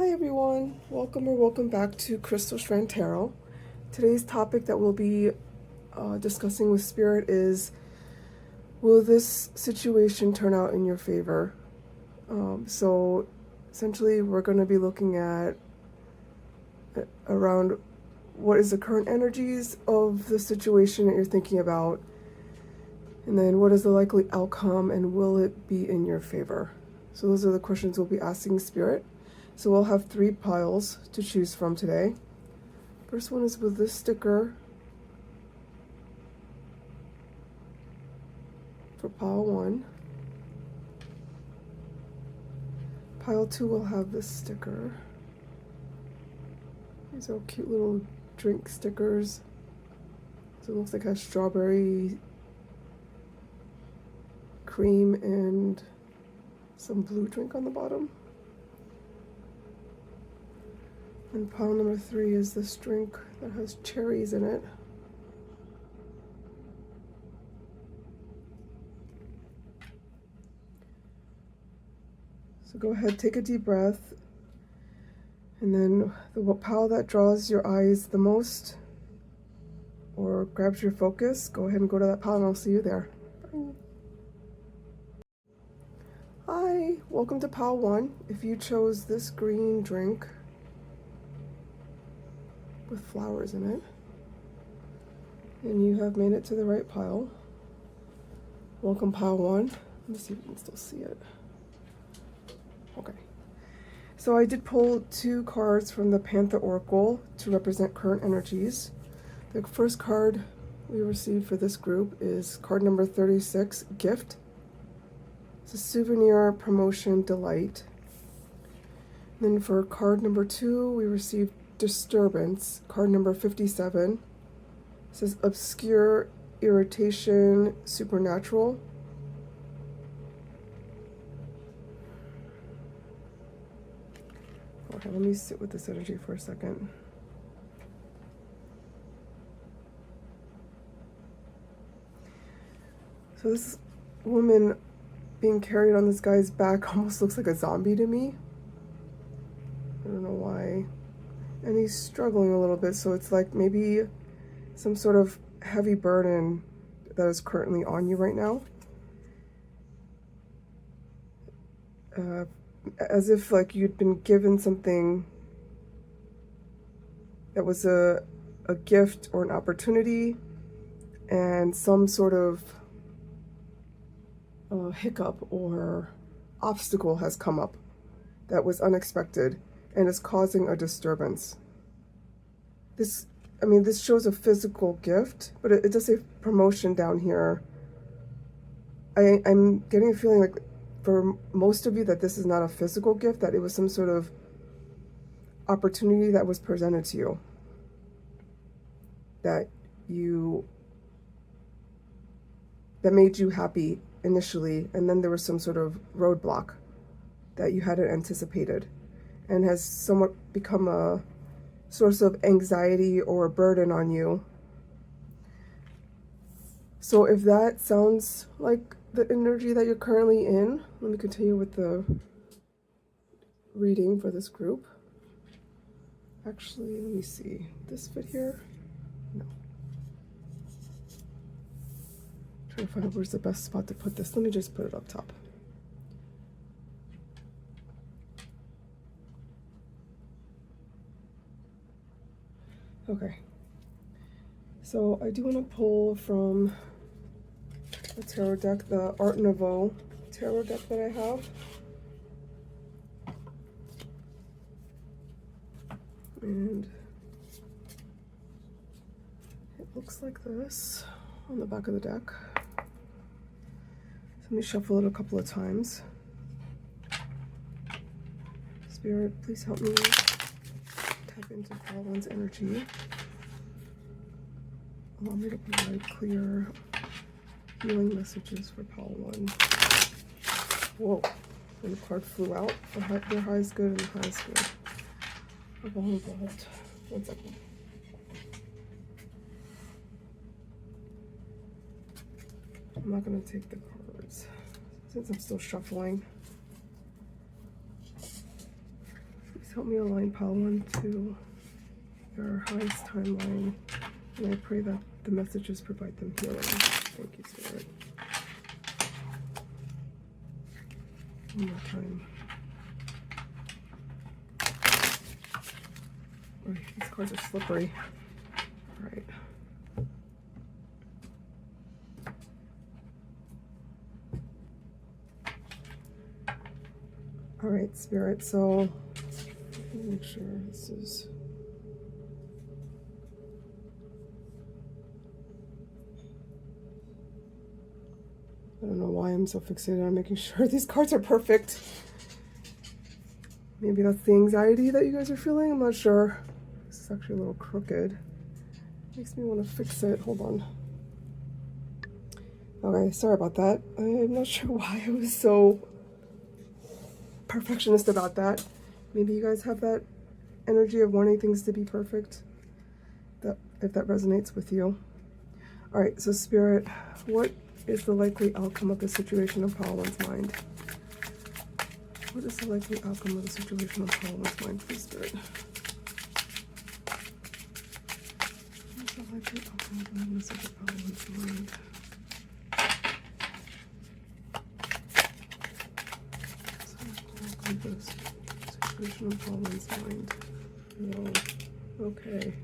Hi everyone, welcome or welcome back to Crystal Strand Tarot. Today's topic that we'll be discussing with Spirit is, will this situation turn out in your favor? So essentially we're going to be looking at around what is the current energies of the situation that you're thinking about, and then what is the likely outcome and will it be in your favor? So those are the questions we'll be asking Spirit. So we'll have 3 piles to choose from today. First one is with this sticker for pile 1. Pile 2 will have this sticker. These are cute little drink stickers. So it looks like it has strawberry cream and some blue drink on the bottom. And pile number 3 is this drink that has cherries in it. So go ahead, take a deep breath, and then the pile that draws your eyes the most or grabs your focus, go ahead and go to that pile and I'll see you there. Bye. Hi, welcome to pile 1. If you chose this green drink with flowers in it, and you have made it to the right pile. Welcome pile 1. Let me see if you can still see it. Okay. So I did pull 2 cards from the Pantha Oracle to represent current energies. The first card we received for this group is card number 36, Gift. It's a souvenir, promotion, delight. Then for card number 2, we received Disturbance, card number 57. It says obscure, irritation, supernatural. Okay, let me sit with this energy for a second. So this woman being carried on this guy's back almost looks like a zombie to me. I don't know why. And he's struggling a little bit, so it's like maybe some sort of heavy burden that is currently on you right now. As if like you'd been given something that was a gift or an opportunity, and some sort of hiccup or obstacle has come up that was unexpected and is causing a disturbance. This shows a physical gift, but it does say promotion down here. I'm getting a feeling like for most of you that this is not a physical gift, that it was some sort of opportunity that was presented to you, that made you happy initially, and then there was some sort of roadblock that you hadn't anticipated and has somewhat become a source of anxiety or a burden on you. So if that sounds like the energy that you're currently in, let me continue with the reading for this group. Actually, let me see. This fit here? No. Trying to find where's the best spot to put this. Let me just put it up top. Okay. So I do want to pull from the tarot deck, the Art Nouveau tarot deck that I have. And it looks like this on the back of the deck. So let me shuffle it a couple of times. Spirit, please help me tap into pile 1's energy. Allow me to provide clear healing messages for pile 1. Whoa, and the card flew out. The high is good and the high is good. Involved. 1 second. I'm not going to take the cards since I'm still shuffling. help me align pile 1 to their highest timeline. And I pray that the messages provide them healing. Thank you, Spirit. One more time. Oh, these cards are slippery. All right. All right, Spirit, so let me make sure this is... I don't know why I'm so fixated on making sure these cards are perfect. Maybe that's the anxiety that you guys are feeling, I'm not sure. This is actually a little crooked. Makes me want to fix it, hold on. Okay, sorry about that. I'm not sure why I was so perfectionist about that. Maybe you guys have that energy of wanting things to be perfect, that if that resonates with you. All right, so Spirit, what is the likely outcome of the situation of pile 1's mind? What is the likely outcome of the situation of pile 1's mind, please, Spirit? What is the likely outcome of the message of pile 1's mind? This situation of pile 1's mind. Whoa. Okay.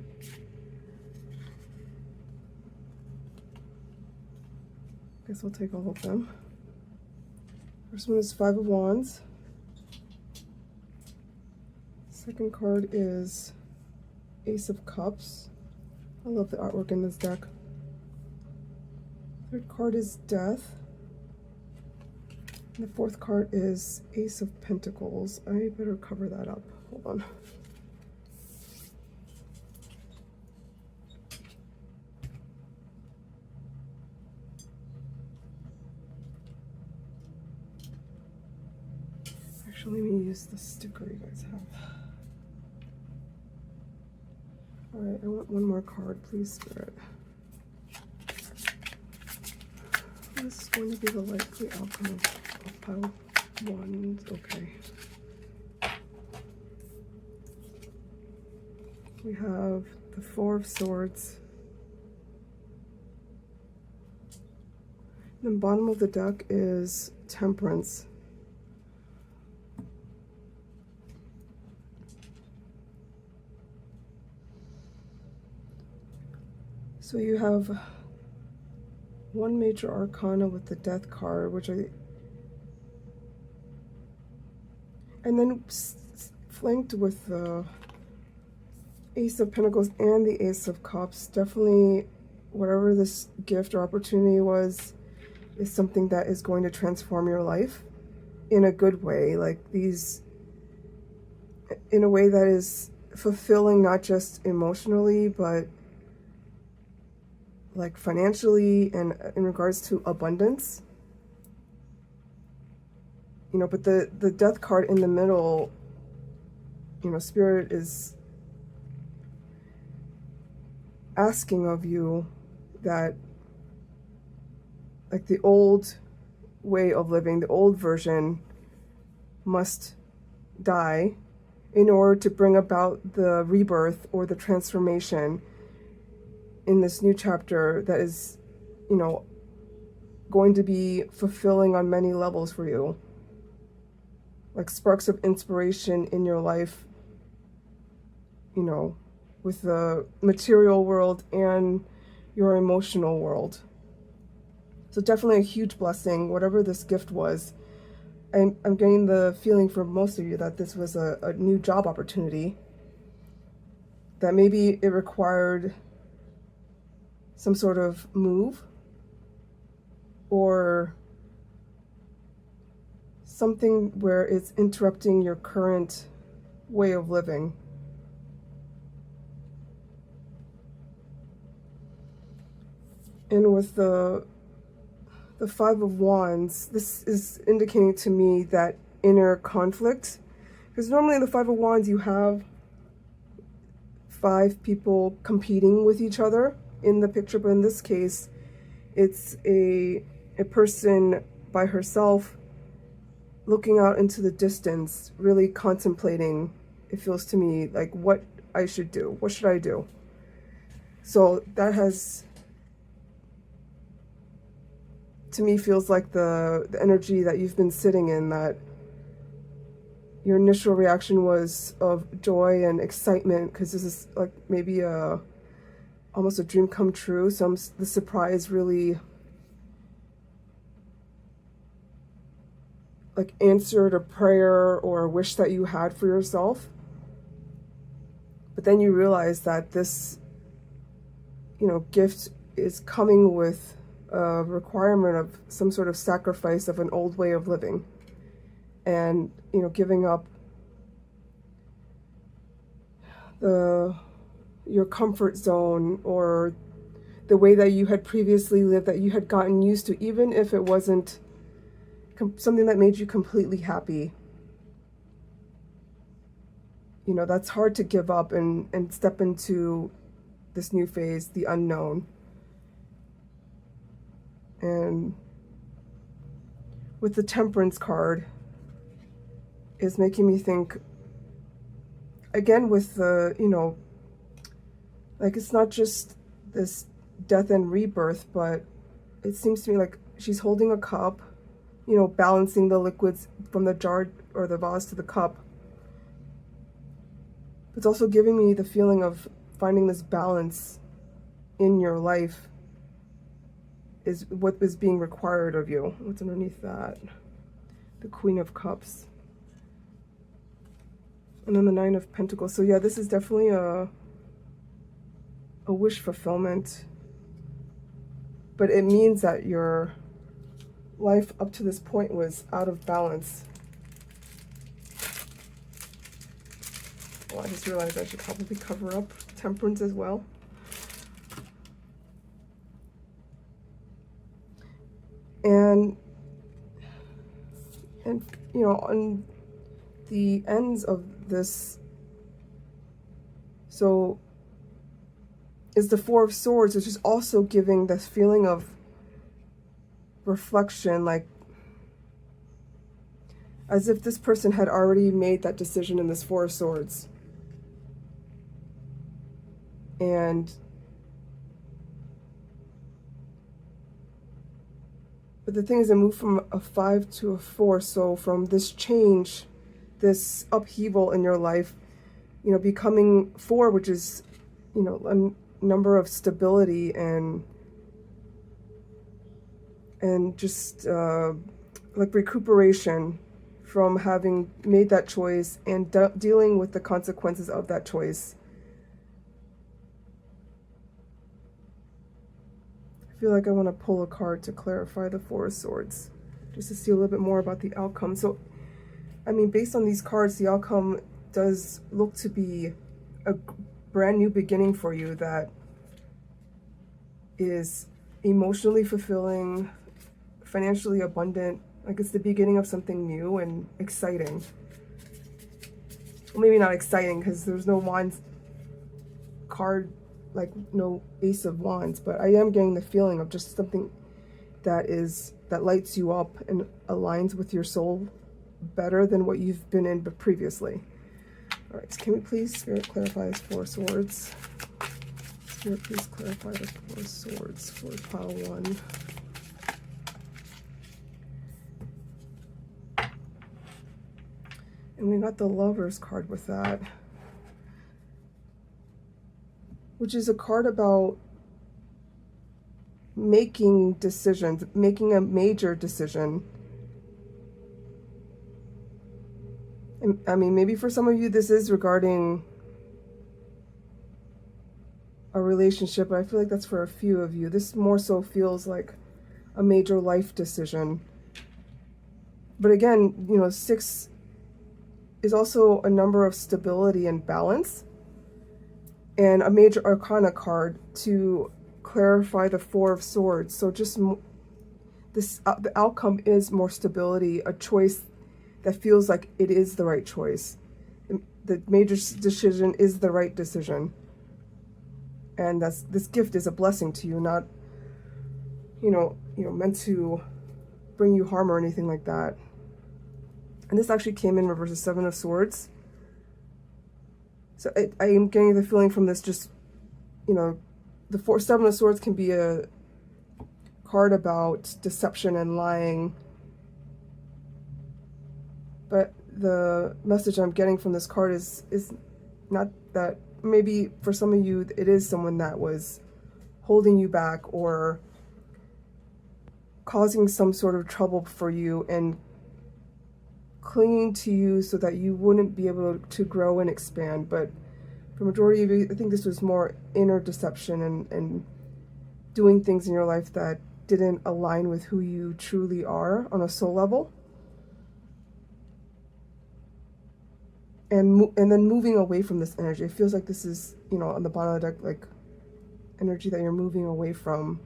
Guess we'll take all of them. First one is 5 of Wands. Second card is Ace of Cups. I love the artwork in this deck. Third card is Death. And the fourth card is Ace of Pentacles. I better cover that up. Hold on. Actually, let me use the sticker you guys have. Alright, I want one more card, please, Spirit. This is going to be the likely outcome of pile 1. Okay. We have the 4 of Swords. And then bottom of the deck is Temperance. So you have one major arcana with the Death card, and then flanked with the Ace of Pentacles and the Ace of Cups. Definitely, whatever this gift or opportunity was, is something that is going to transform your life in a good way. Like these, in a way that is fulfilling, not just emotionally, but like financially and in regards to abundance. You know, but the Death card in the middle, you know, Spirit is asking of you that, like, the old way of living, the old version must die in order to bring about the rebirth or the transformation in this new chapter that is, you know, going to be fulfilling on many levels for you. Like sparks of inspiration in your life, you know, with the material world and your emotional world. So definitely a huge blessing, whatever this gift was. I'm getting the feeling for most of you that this was a new job opportunity, that maybe it required some sort of move or something where it's interrupting your current way of living. And with the 5 of Wands, this is indicating to me that inner conflict, because normally in the 5 of Wands you have 5 people competing with each other in the picture, but in this case it's a person by herself looking out into the distance, really contemplating it feels to me like what I should do. What should I do? So that has, to me, feels like the energy that you've been sitting in, that your initial reaction was of joy and excitement because this is like maybe almost a dream come true. So the surprise really like answered a prayer or a wish that you had for yourself. But then you realize that this, gift is coming with a requirement of some sort of sacrifice of an old way of living. And, giving up your comfort zone or the way that you had previously lived, that you had gotten used to, even if it wasn't something that made you completely happy. That's hard to give up and step into this new phase, the unknown. And with the Temperance card is making me think, again, with the, like it's not just this death and rebirth, but it seems to me like she's holding a cup, balancing the liquids from the jar or the vase to the cup. It's also giving me the feeling of finding this balance in your life is what is being required of you. What's underneath that? The Queen of Cups. And then the Nine of Pentacles. So yeah, this is definitely a wish fulfillment. But it means that your life up to this point was out of balance. Well, I just realized I should probably cover up Temperance as well. And on the ends of this, so is the Four of Swords, which is also giving this feeling of reflection, like as if this person had already made that decision in this Four of Swords. But the thing is, it moved from a 5 to a 4. So from this change, this upheaval in your life, becoming 4, which is, a number of stability and just like recuperation from having made that choice and dealing with the consequences of that choice. I feel like I want to pull a card to clarify the Four of Swords, just to see a little bit more about the outcome. So, I mean, based on these cards, the outcome does look to be a brand new beginning for you that is emotionally fulfilling, financially abundant. Like it's the beginning of something new and exciting. Well, maybe not exciting because there's no Wands card, like no Ace of Wands, but I am getting the feeling of just something that lights you up and aligns with your soul better than what you've been in but previously. All right, so can we please, Spirit, clarify this Four of Swords? Spirit, please clarify the Four of Swords for pile 1. And we got the Lovers card with that, which is a card about making decisions, making a major decision. And, I mean, maybe for some of you this is regarding a relationship, but I feel like that's for a few of you. This more so feels like a major life decision. But again, 6 is also a number of stability and balance, and a major arcana card to clarify the Four of Swords. So just the outcome is more stability, a choice that feels like it is the right choice. The major decision is the right decision, and this gift is a blessing to you, not meant to bring you harm or anything like that. And this actually came in reverse, the Seven of Swords. So I am getting the feeling from this, just, you know, the Seven of Swords can be a card about deception and lying. But the message I'm getting from this card is not that, maybe for some of you, it is someone that was holding you back or causing some sort of trouble for you and clinging to you so that you wouldn't be able to grow and expand. But for majority of you, I think this was more inner deception and doing things in your life that didn't align with who you truly are on a soul level. And then moving away from this energy. It feels like this is, you know, on the bottom of the deck, like energy that you're moving away from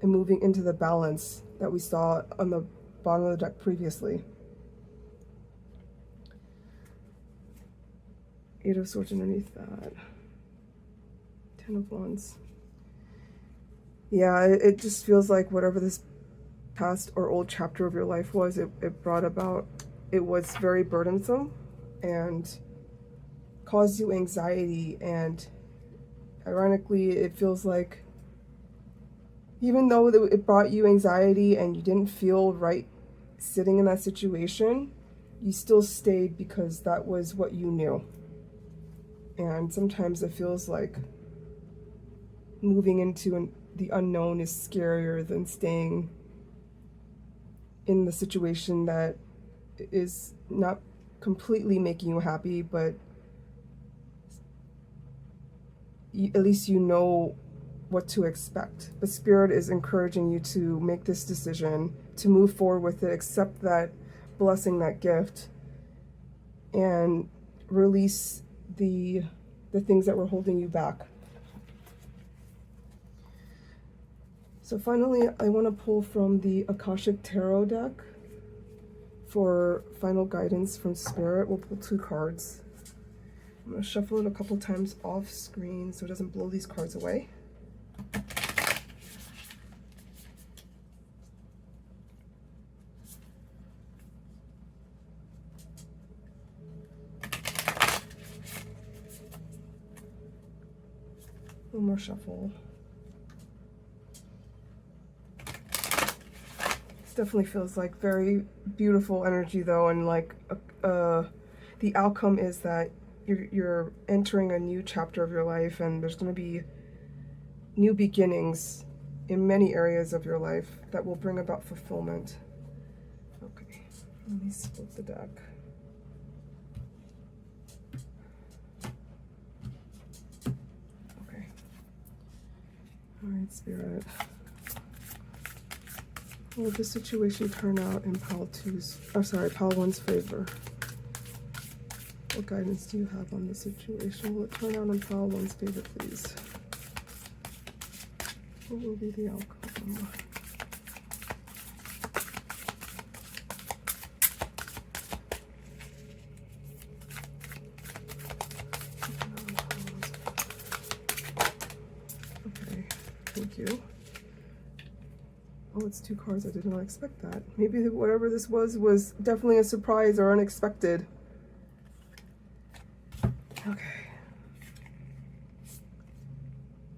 and moving into the balance that we saw on the bottom of the deck previously. Eight of Swords underneath that. 10 of Wands. Yeah, it just feels like whatever this past or old chapter of your life was, it brought about, it was very burdensome and caused you anxiety. And ironically, it feels like even though it brought you anxiety and you didn't feel right sitting in that situation, you still stayed because that was what you knew. And sometimes it feels like moving into the unknown is scarier than staying in the situation that is not completely making you happy, but at least you know what to expect. But Spirit is encouraging you to make this decision, to move forward with it, accept that blessing, that gift, and release the things that were holding you back. So finally, I want to pull from the Akashic Tarot deck for final guidance from Spirit. We'll pull 2 cards. I'm going to shuffle it a couple times off screen so it doesn't blow these cards away. One more shuffle. This definitely feels like very beautiful energy though, and like the outcome is that you're entering a new chapter of your life, and there's going to be new beginnings in many areas of your life that will bring about fulfillment. Okay, let me split the deck. Okay. All right, Spirit. Will this situation turn out in pile 1's favor? What guidance do you have on this situation? Will it turn out in pile 1's favor, please? What will be the outcome? Okay, thank you. Oh, it's 2 cards. I did not expect that. Maybe whatever this was definitely a surprise or unexpected. Okay.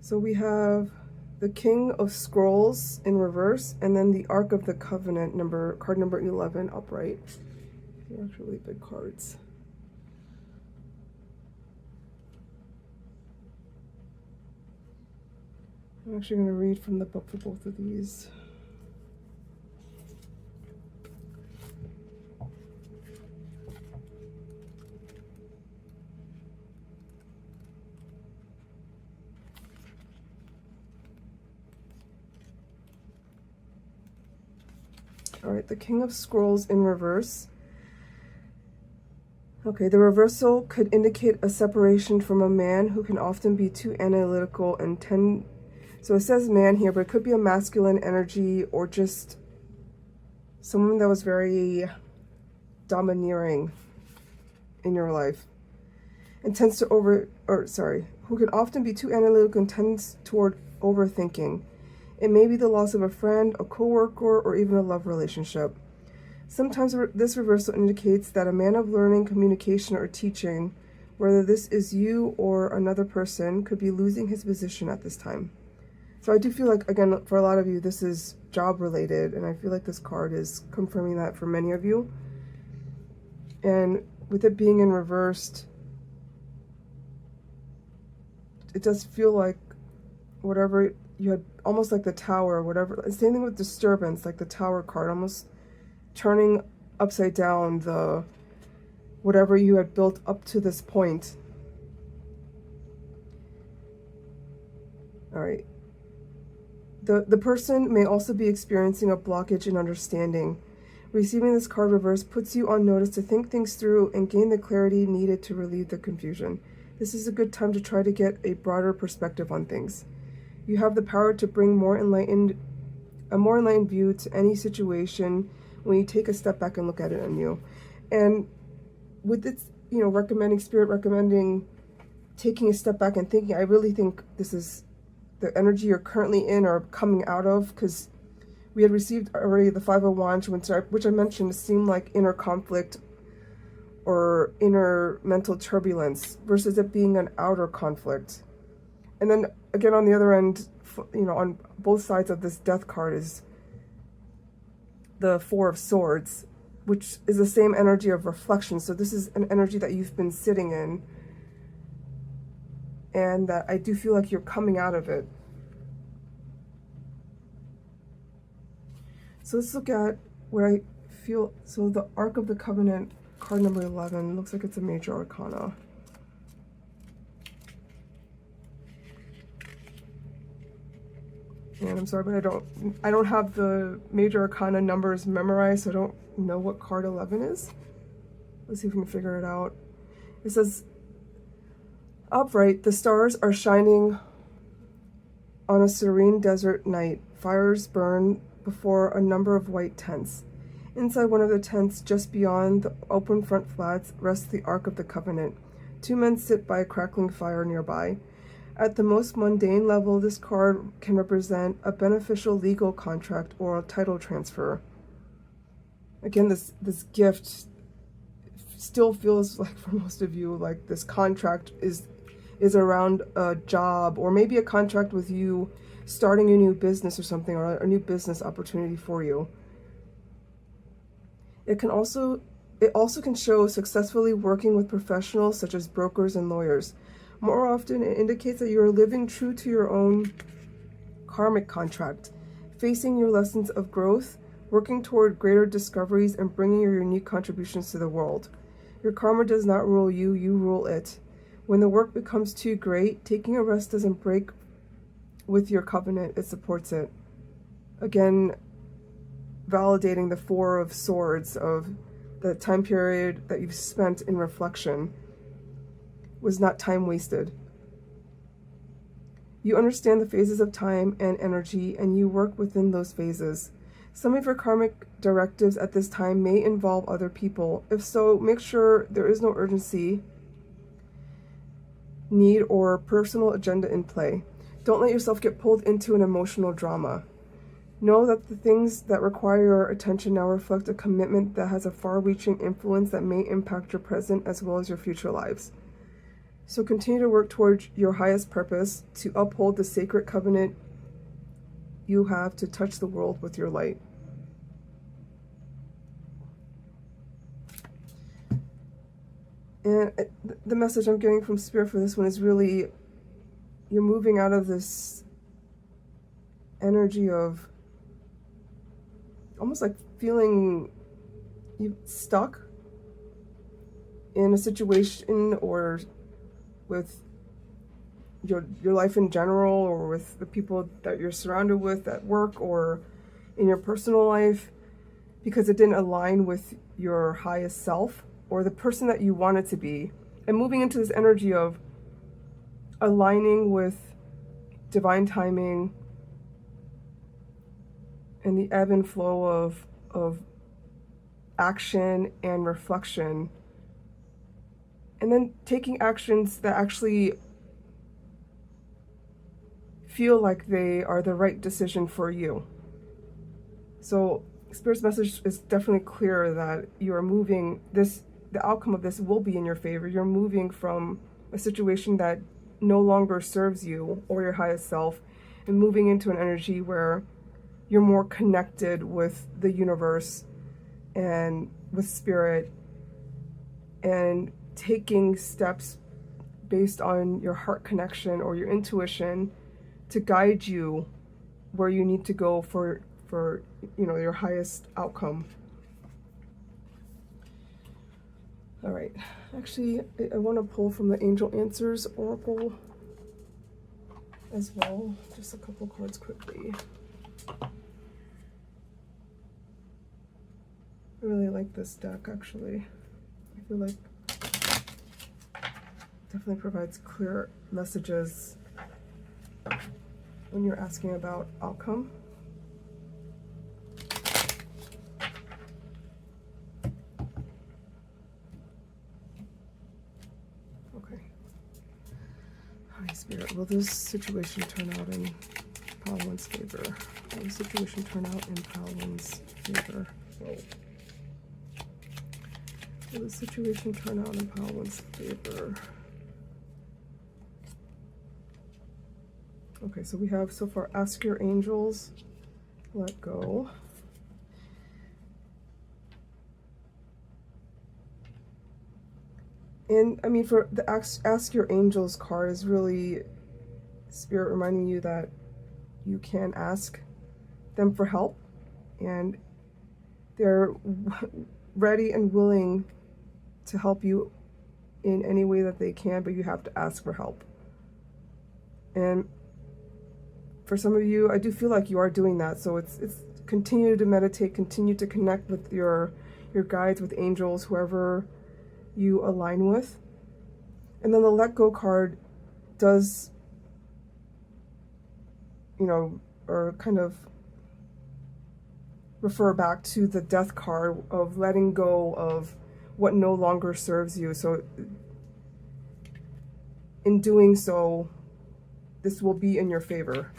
So we have the King of Scrolls in reverse, and then the Ark of the Covenant, card number 11, upright. They're actually big cards. I'm actually going to read from the book for both of these. All right, the King of Scrolls in reverse. Okay, the reversal could indicate a separation from a man who can often be too analytical and so it says man here, but it could be a masculine energy or just someone that was very domineering in your life and tends to who can often be too analytical and tends toward overthinking. It may be the loss of a friend, a co-worker, or even a love relationship. Sometimes this reversal indicates that a man of learning, communication, or teaching Whether this is you or another person, could be losing his position at this time. So I do feel like, again, for a lot of you, this is job related, and I feel like this card is confirming that for many of you. And with it being in reversed, it does feel like whatever you had, almost like the Tower, whatever, same thing with disturbance, like the Tower card, almost turning upside down the whatever you had built up to this point. All right. The person may also be experiencing a blockage in understanding. Receiving this card reverse puts you on notice to think things through and gain the clarity needed to relieve the confusion. This is a good time to try to get a broader perspective on things. You have the power to bring a more enlightened view to any situation when you take a step back and look at it anew. And with its, Spirit recommending taking a step back and thinking, I really think this is the energy you're currently in or coming out of, because we had received already the Five of Wands, which I mentioned seemed like inner conflict or inner mental turbulence versus it being an outer conflict. And then again, on the other end, on both sides of this Death card is the Four of Swords, which is the same energy of reflection. So this is an energy that you've been sitting in, and that I do feel like you're coming out of it. So let's look at what I feel. So the Ark of the Covenant, card number 11, looks like it's a major arcana. And I'm sorry, but I don't have the major arcana numbers memorized, so I don't know what card 11 is. Let's see if we can figure it out. It says, upright, the stars are shining on a serene desert night. Fires burn before a number of white tents. Inside one of the tents, just beyond the open front flats, rests the Ark of the Covenant. Two men sit by a crackling fire nearby. At the most mundane level, this card can represent a beneficial legal contract or a title transfer. Again, this gift still feels like, for most of you, like this contract is around a job, or maybe a contract with you starting a new business or something, or a new business opportunity for you. It also can show successfully working with professionals such as brokers and lawyers. More often, it indicates that you are living true to your own karmic contract, facing your lessons of growth, working toward greater discoveries, and bringing your unique contributions to the world. Your karma does not rule you, you rule it. When the work becomes too great, taking a rest doesn't break with your covenant, it supports it. Again, validating the Four of Swords of the time period that you've spent in reflection was not time wasted. You understand the phases of time and energy, and you work within those phases. Some of your karmic directives at this time may involve other people. If so, make sure there is no urgency, need, or personal agenda in play. Don't let yourself get pulled into an emotional drama. Know that the things that require your attention now reflect a commitment that has a far-reaching influence that may impact your present as well as your future lives. So continue to work towards your highest purpose, to uphold the sacred covenant you have to touch the world with your light. And the message I'm getting from Spirit for this one is really, you're moving out of this energy of almost like feeling you stuck in a situation, or with your life in general, or with the people that you're surrounded with at work or in your personal life, because it didn't align with your highest self or the person that you wanted to be. And moving into this energy of aligning with divine timing and the ebb and flow of action and reflection, and then taking actions that actually feel like they are the right decision for you. So Spirit's message is definitely clear that you are moving this the outcome of this will be in your favor. You're moving from a situation that no longer serves you or your highest self and moving into an energy where you're more connected with the universe and with spirit, and taking steps based on your heart connection or your intuition to guide you where you need to go for your highest outcome. All right, actually, I want to pull from the Angel Answers Oracle as well. Just a couple cards quickly. I really like this deck, actually. I feel like definitely provides clear messages when you're asking about outcome. Okay. High Spirit, will this situation turn out in Paolan's favor? Will the situation turn out in Paolan's favor? Whoa. Will the situation turn out in Paolan's favor? Okay, so we have so far ask your angels, let go. And I mean, for the ask your angels card is really Spirit reminding you that you can ask them for help, and they're ready and willing to help you in any way that they can, but you have to ask for help. And for some of you, I do feel like you are doing that. So it's continue to meditate, continue to connect with your guides, with angels, whoever you align with. And then the let go card does, or kind of refer back to the death card of letting go of what no longer serves you. So in doing so, this will be in your favor.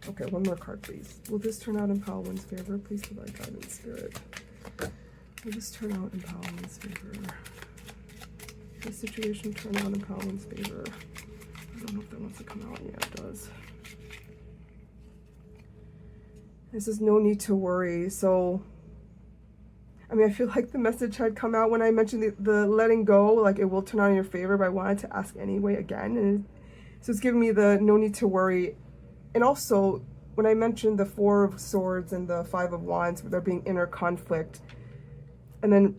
Okay, one more card, please. Will this turn out in Paolan's favor? Please provide guidance, Spirit. Will this turn out in Paolan's favor? Will the situation turn out in Paolan's favor? I don't know if that wants to come out. Yeah, it does. This is no need to worry. So, I mean, I feel like the message had come out when I mentioned the letting go, like it will turn out in your favor, but I wanted to ask anyway again. And so it's giving me the no need to worry. And also, when I mentioned the Four of Swords and the Five of Wands, there being inner conflict, and then,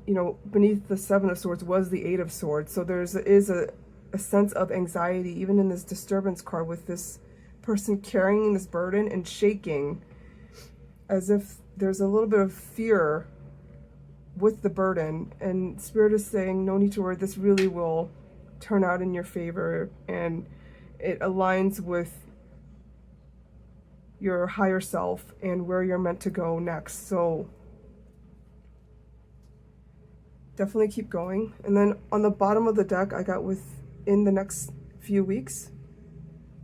beneath the Seven of Swords was the Eight of Swords. So there is a sense of anxiety, even in this disturbance card, with this person carrying this burden and shaking, as if there's a little bit of fear with the burden. And Spirit is saying, no need to worry, this really will turn out in your favor, and it aligns with your higher self and where you're meant to go next. So definitely keep going. And then on the bottom of the deck, I got within the next few weeks,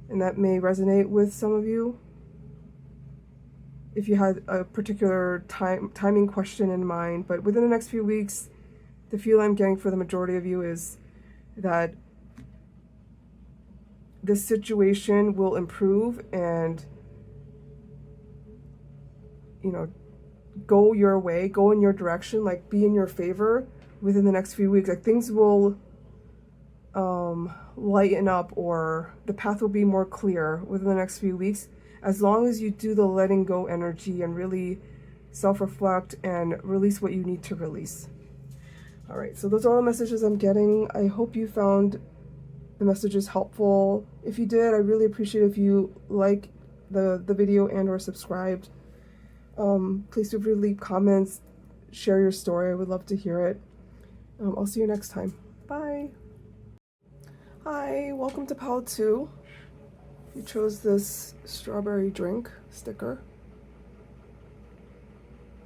and that may resonate with some of you. If you had a particular timing question in mind, but within the next few weeks, the feel I'm getting for the majority of you is that this situation will improve and, go your way, go in your direction, like be in your favor within the next few weeks. Like things will lighten up, or the path will be more clear within the next few weeks, as long as you do the letting go energy and really self-reflect and release what you need to release. All right, so those are all the messages I'm getting. I hope you found the messages helpful. If you did, I really appreciate if you like the video and or subscribed. Please feel free to leave comments, share your story. I would love to hear it. I'll see you next time. Bye. Hi, welcome to Pal 2. You chose this strawberry drink sticker.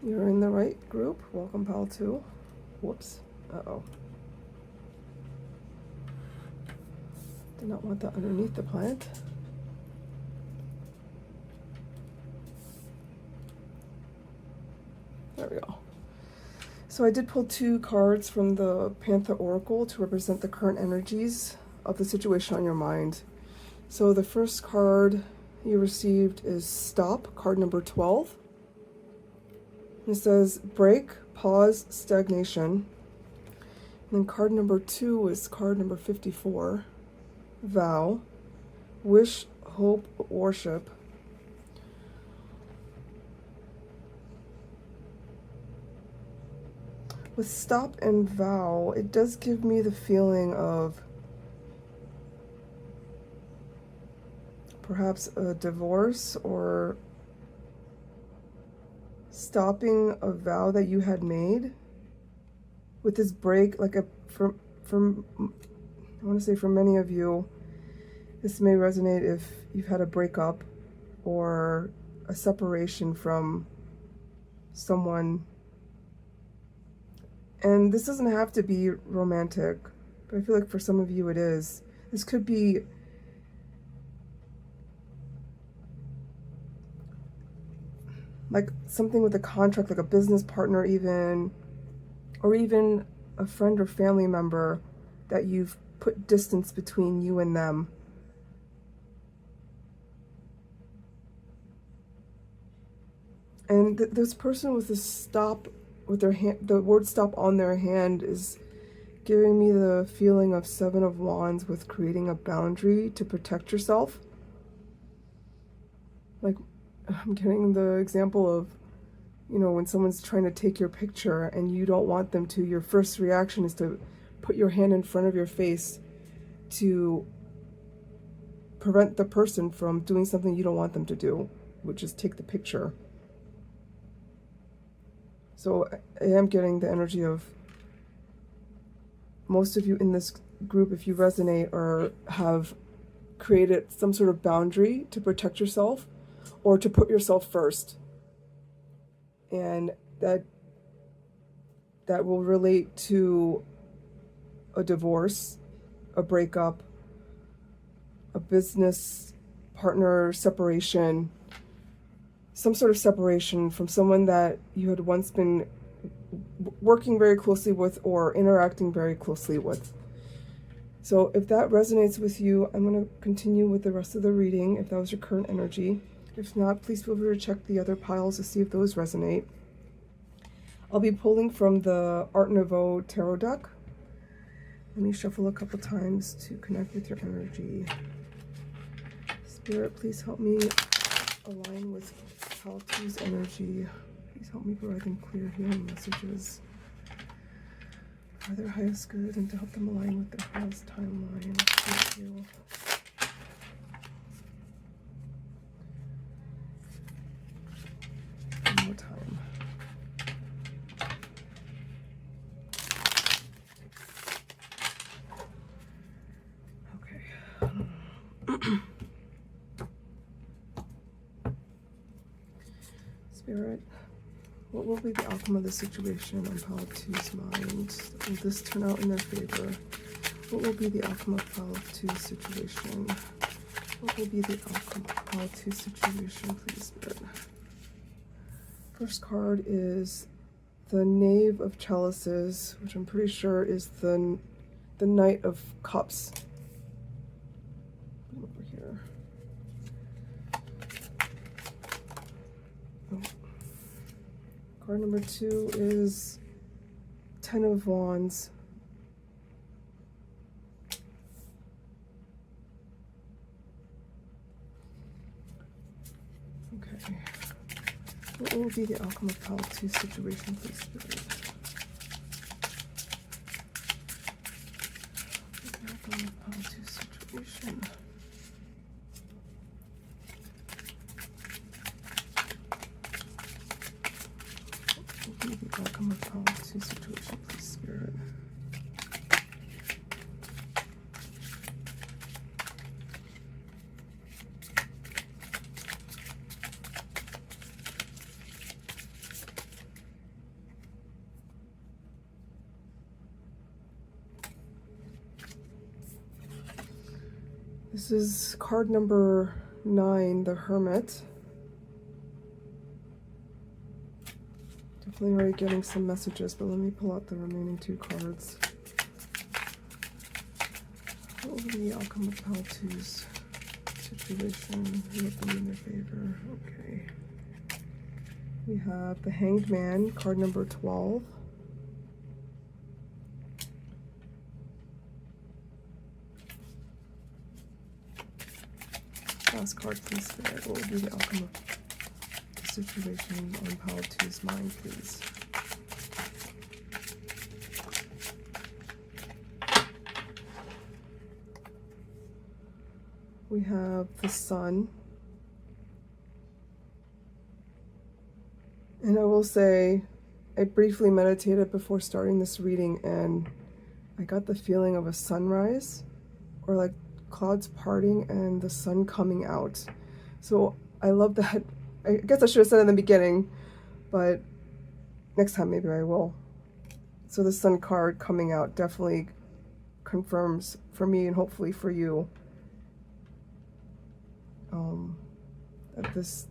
You're in the right group. Welcome, Pal 2. Whoops. Uh-oh. Did not want that underneath the plant. There we go. So I did pull 2 cards from the Pantha Oracle to represent the current energies of the situation on your mind. So the first card you received is Stop, card number 12. It says break, pause, stagnation. And then card number 2 is card number 54, Vow, wish, hope, worship. With Stop and Vow, it does give me the feeling of perhaps a divorce, or stopping a vow that you had made. With this break, like from I want to say for many of you, this may resonate if you've had a breakup or a separation from someone. And this doesn't have to be romantic, but I feel like for some of you it is. This could be like something with a contract, like a business partner even, or even a friend or family member that you've put distance between you and them. And this person with this stop, with their hand, the word stop on their hand, is giving me the feeling of 7 of Wands with creating a boundary to protect yourself. Like, I'm getting the example of, you know, when someone's trying to take your picture and you don't want them to, your first reaction is to put your hand in front of your face to prevent the person from doing something you don't want them to do, which is take the picture. So I am getting the energy of most of you in this group, if you resonate or have created some sort of boundary to protect yourself or to put yourself first. And that will relate to a divorce, a breakup, a business partner separation, some sort of separation from someone that you had once been working very closely with or interacting very closely with. So if that resonates with you, I'm going to continue with the rest of the reading if that was your current energy. If not, please feel free to check the other piles to see if those resonate. I'll be pulling from the Art Nouveau Tarot deck. Let me shuffle a couple times to connect with your energy. Spirit, please help me align with Pile 2's energy. Please help me provide them clear healing messages for their highest good and to help them align with their highest timeline. Thank you. One more time. Okay. Spirit, what will be the outcome of the situation on Pile 2's mind? Will this turn out in their favor? What will be the outcome of Pile 2's situation? What will be the outcome of Pile 2's situation, please, Spirit? First card is the Knave of Chalices, which I'm pretty sure is the Knight of Cups. Over here. Oh. Card number 2 is 10 of Wands. Okay. What will be the outcome of Pile 2's situation, please, Spirit? The outcome of Pile 2's situation. What will be the outcome of Pile 2's situation, please, Spirit? This is card number 9, the Hermit. Definitely definitely already getting some messages, but let me pull out the remaining 2 cards. What will be the outcome of pile 2's situation? Who will be in their favor? Okay. We have the Hanged Man, card number 12. Last card, please, Spirit. What will be the outcome of the situation on pile 2's mind, please? We have the Sun. And I will say, I briefly meditated before starting this reading, and I got the feeling of a sunrise, or like clouds parting and the sun coming out. So I love that. I guess I should have said it in the beginning, but next time maybe I will. So the Sun card coming out definitely confirms for me, and hopefully for you, that this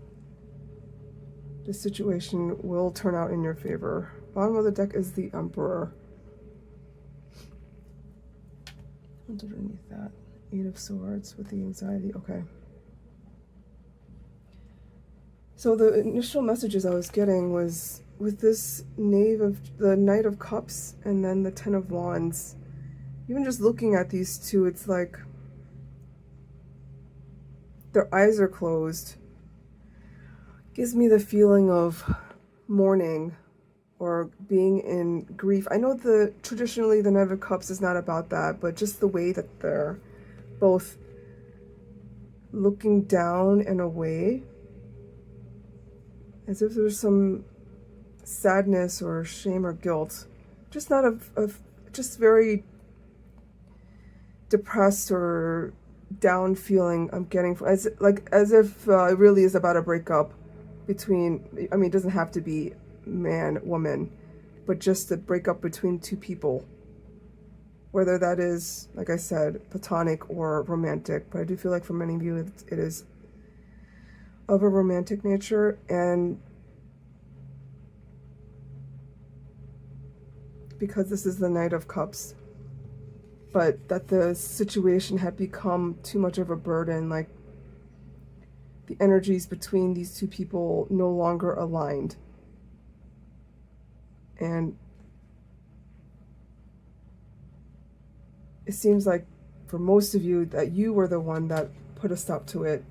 situation will turn out in your favor. Bottom of the deck is the Emperor. What's underneath that? 8 of Swords with the anxiety. Okay. So the initial messages I was getting was with this the Knight of Cups and then the 10 of Wands. Even just looking at these two, it's like their eyes are closed. Gives me the feeling of mourning or being in grief. I know traditionally the Knight of Cups is not about that, but just the way that they're both looking down and away, as if there's some sadness or shame or guilt, just not just very depressed or down feeling I'm getting, as if it really is about a breakup between, I mean, it doesn't have to be man, woman, but just a breakup between 2 people, whether that is, like I said, platonic or romantic. But I do feel like for many of you it is of a romantic nature, and because this is the Knight of Cups, but that the situation had become too much of a burden, like the energies between these 2 people no longer aligned. And it seems like for most of you that you were the one that put a stop to it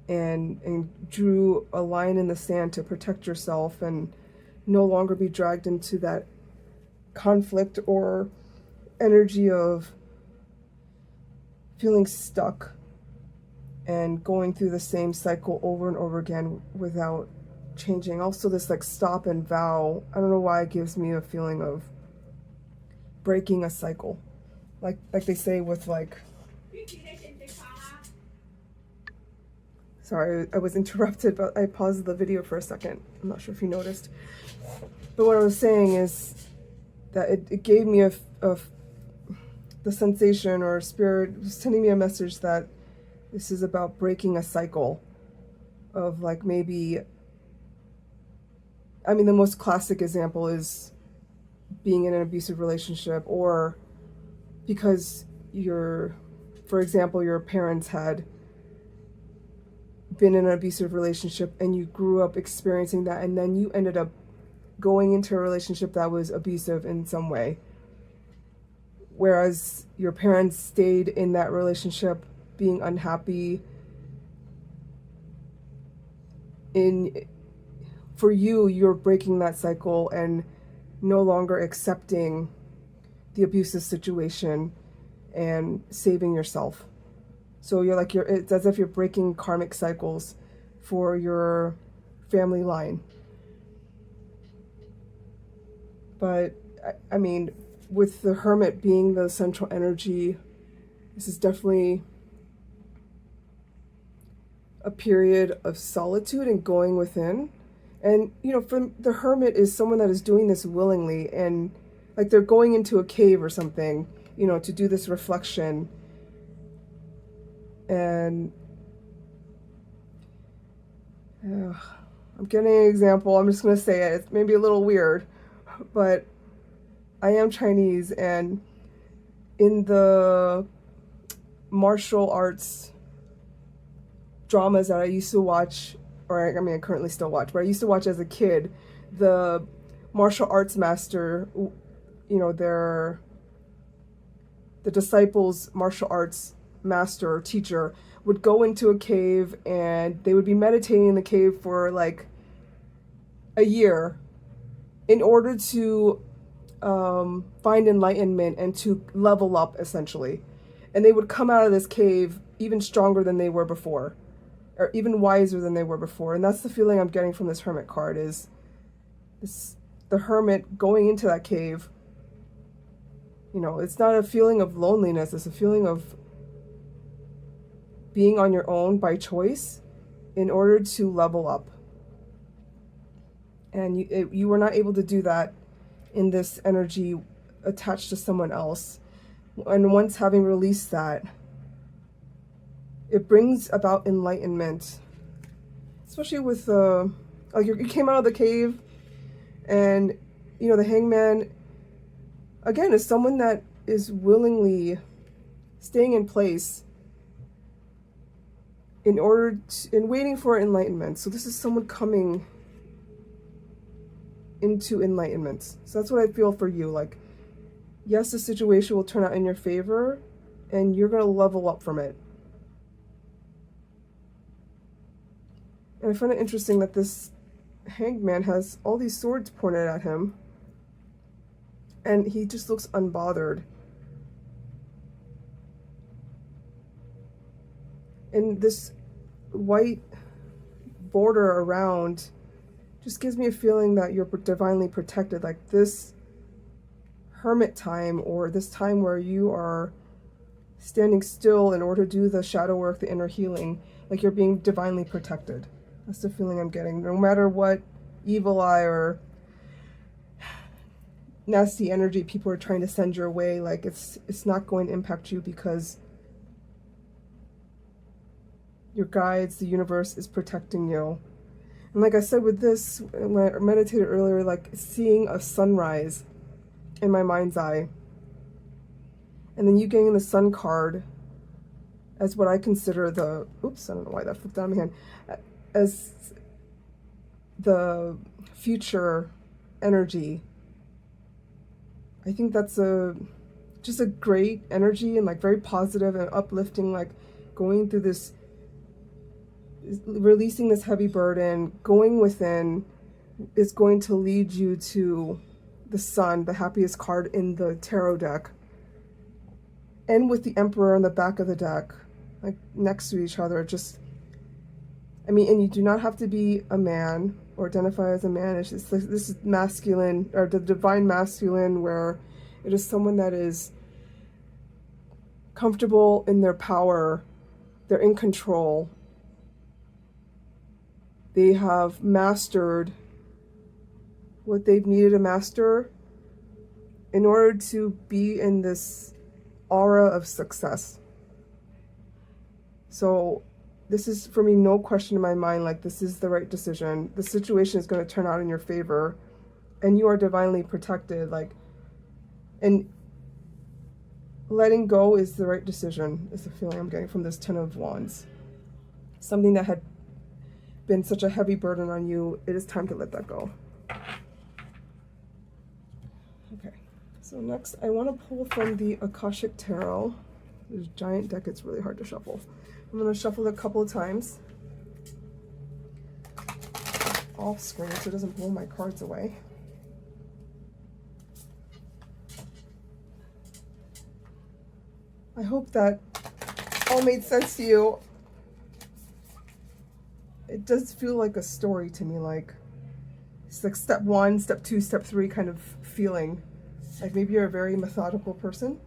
and drew a line in the sand to protect yourself and no longer be dragged into that conflict or energy of feeling stuck and going through the same cycle over and over again without changing. Also this like stop and vow, I don't know why it gives me a feeling of breaking a cycle, like they say with like, sorry, I was interrupted, but I paused the video for a second. I'm not sure if you noticed, but what I was saying is that it gave me the sensation, or spirit was sending me a message that this is about breaking a cycle of, like, maybe, I mean, the most classic example is being in an abusive relationship, or because for example, your parents had been in an abusive relationship and you grew up experiencing that, and then you ended up going into a relationship that was abusive in some way, whereas your parents stayed in that relationship being unhappy. For you, you're breaking that cycle and no longer accepting the abusive situation and saving yourself. So it's as if you're breaking karmic cycles for your family line. But I mean, with the Hermit being the central energy, this is definitely a period of solitude and going within. And, from the Hermit is someone that is doing this willingly, and like they're going into a cave or something, to do this reflection. And I'm getting an example. I'm just going to say it. It's maybe a little weird, but I am Chinese, and in the martial arts dramas that I used to watch, or I mean, I currently still watch, but I used to watch as a kid, the martial arts master, you know, the disciples' martial arts master or teacher would go into a cave and they would be meditating in the cave for like a year in order to find enlightenment and to level up, essentially. And they would come out of this cave even stronger than they were before, or even wiser than they were before. And that's the feeling I'm getting from this Hermit card, is this, the Hermit going into that cave. You know, it's not a feeling of loneliness, it's a feeling of being on your own by choice in order to level up. And you were not able to do that in this energy attached to someone else. And once having released that, it brings about enlightenment. Especially with, like you came out of the cave, and, you know, the Hangman, again, is someone that is willingly staying in place in order to, in waiting for enlightenment. So this is someone coming into enlightenment. So that's what I feel for you. Like, yes, the situation will turn out in your favor, and you're going to level up from it. And I find it interesting that this Hangman has all these swords pointed at him, and he just looks unbothered. And this white border around just gives me a feeling that you're divinely protected. Like this hermit time, or this time where you are standing still in order to do the shadow work, the inner healing, like you're being divinely protected. That's the feeling I'm getting. No matter what evil eye or nasty energy people are trying to send your way, like it's not going to impact you, because your guides, the universe, is protecting you. And like I said with this, when I meditated earlier, like seeing a sunrise in my mind's eye, and then you getting the sun card as what I consider the, oops, I don't know why that flipped out of my hand, as the future energy. I think that's just a great energy, and like very positive and uplifting, like going through this, releasing this heavy burden, going within, is going to lead you to the sun, the happiest card in the tarot deck. And with the Emperor on the back of the deck, like next to each other, just, I mean, and you do not have to be a man or identify as a man. It's just like, this is masculine, or the divine masculine, where it is someone that is comfortable in their power, they're in control, they have mastered what they've needed to master in order to be in this aura of success. So this is, for me, no question in my mind, like this is the right decision. The situation is going to turn out in your favor, and you are divinely protected. Like, and letting go is the right decision, is the feeling I'm getting from this Ten of Wands. Something that had been such a heavy burden on you, it is time to let that go. Okay, so next I want to pull from the Akashic Tarot. There's a giant deck, it's really hard to shuffle. I'm going to shuffle it a couple of times off screen so it doesn't blow my cards away. I hope that all made sense to you. It does feel like a story to me, like it's like step 1, step 2, step 3 kind of feeling. Like maybe you're a very methodical person.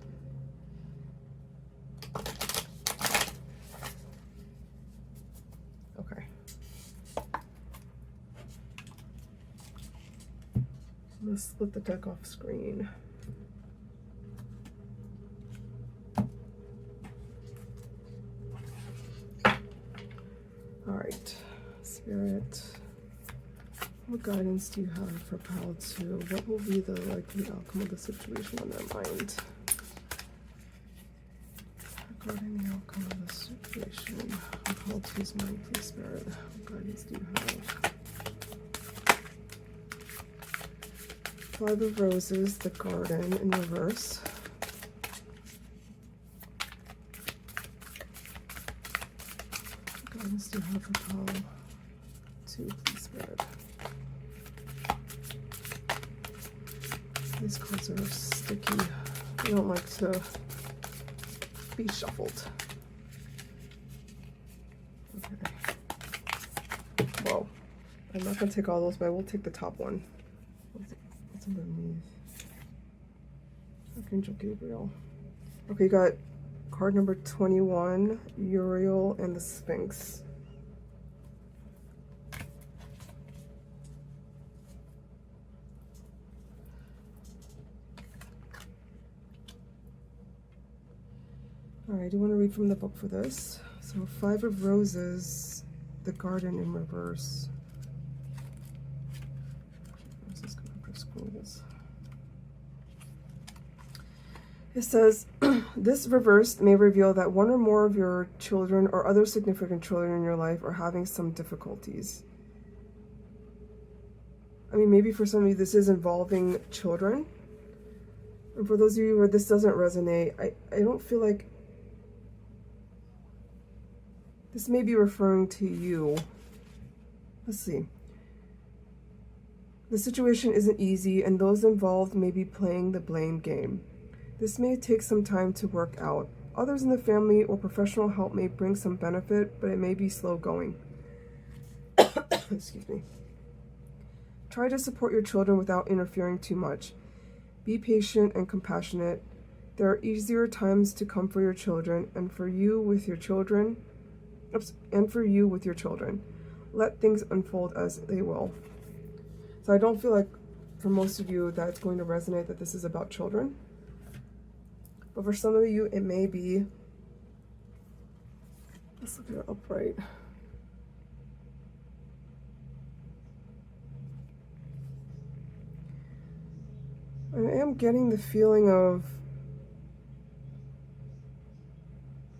Okay. Let's split the deck off screen. All right, Spirit, What guidance do you have for pile 2? What will be the likely outcome of the situation on their mind? Regarding the outcome of the situation, pile 2's mind, please, Spirit. What guidance do you have? 5 of Roses, the Garden in reverse. What guidance do you have for pile 2, please, Spirit? These cards are sticky. They don't like to be shuffled. Okay. Well, I'm not going to take all those, but I will take the top one. What's underneath? Archangel Gabriel. Okay, you got card number 21, Uriel, and the Sphinx. All right, I do want to read from the book for this. So 5 of Roses, the Garden in reverse. Roses come after schools. It says, this reverse may reveal that one or more of your children or other significant children in your life are having some difficulties. I mean, maybe for some of you this is involving children. And for those of you where this doesn't resonate, I don't feel like this may be referring to you. Let's see. The situation isn't easy, and those involved may be playing the blame game. This may take some time to work out. Others in the family or professional help may bring some benefit, but it may be slow going. Excuse me. Try to support your children without interfering too much. Be patient and compassionate. There are easier times to come for your children and for you with your children. Let things unfold as they will. So I don't feel like for most of you that it's going to resonate that this is about children. But for some of you, it may be. Let's look at it upright. I am getting the feeling of,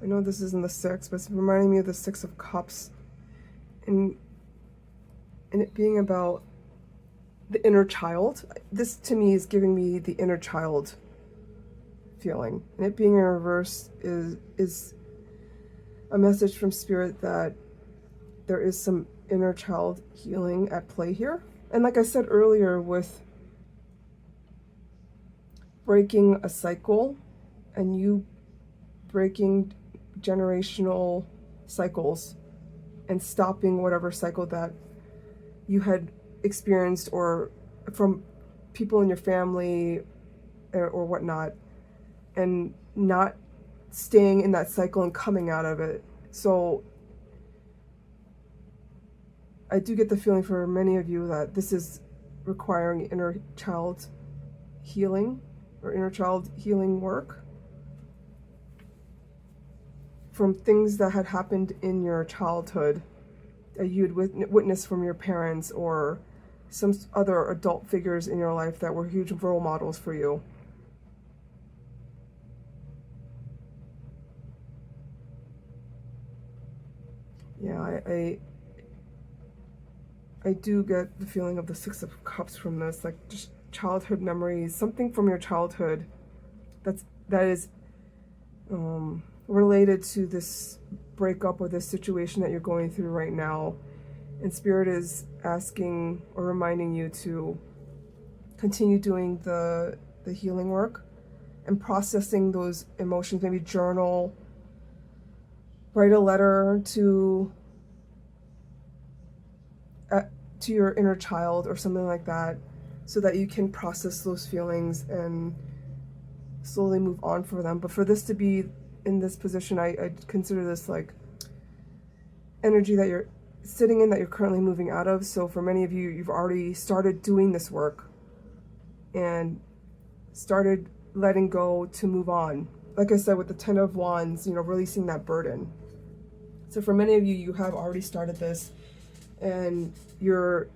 I know this isn't the 6, but it's reminding me of the 6 of Cups, and it being about the inner child. This to me is giving me the inner child feeling, and it being in reverse is a message from Spirit that there is some inner child healing at play here. And like I said earlier, with breaking a cycle and you breaking generational cycles and stopping whatever cycle that you had experienced or from people in your family or whatnot, and not staying in that cycle and coming out of it. So I do get the feeling for many of you that this is requiring inner child healing or inner child healing work from things that had happened in your childhood that you'd witnessed from your parents or some other adult figures in your life that were huge role models for you. Yeah, I do get the feeling of the 6 of Cups from this, like just childhood memories, something from your childhood that is related to this breakup or this situation that you're going through right now. And Spirit is asking or reminding you to continue doing the healing work and processing those emotions. Maybe journal, write a letter to your inner child or something like that, so that you can process those feelings and slowly move on for them. But for this to be in this position, I consider this like energy that you're sitting in, that you're currently moving out of. So for many of you, you've already started doing this work and started letting go to move on. Like I said, with the 10 of Wands, releasing that burden. So for many of you, you have already started this, and you're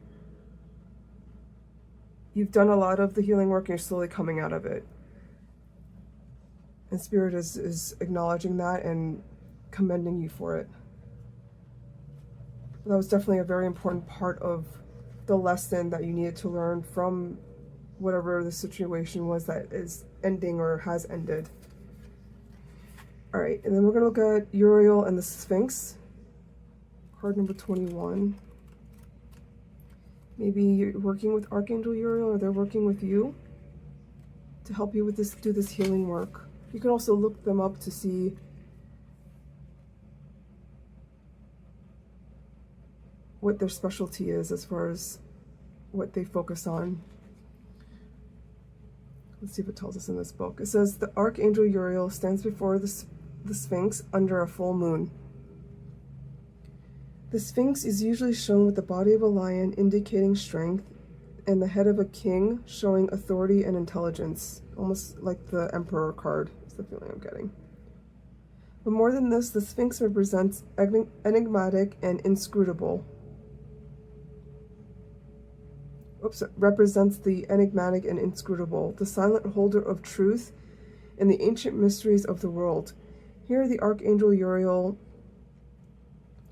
You've done a lot of the healing work and you're slowly coming out of it. And Spirit is acknowledging that and commending you for it. That was definitely a very important part of the lesson that you needed to learn from whatever the situation was that is ending or has ended. All right, and then we're going to look at Uriel and the Sphinx. Card number 21. Maybe you're working with Archangel Uriel, or they're working with you to help you with this, do this healing work. You can also look them up to see what their specialty is as far as what they focus on. Let's see if it tells us in this book. It says the Archangel Uriel stands before the Sphinx under a full moon. The Sphinx is usually shown with the body of a lion, indicating strength, and the head of a king, showing authority and intelligence. Almost like the Emperor card, is the feeling I'm getting. But more than this, the Sphinx represents enigmatic and inscrutable. Represents the enigmatic and inscrutable, the silent holder of truth and the ancient mysteries of the world. Here, the Archangel Uriel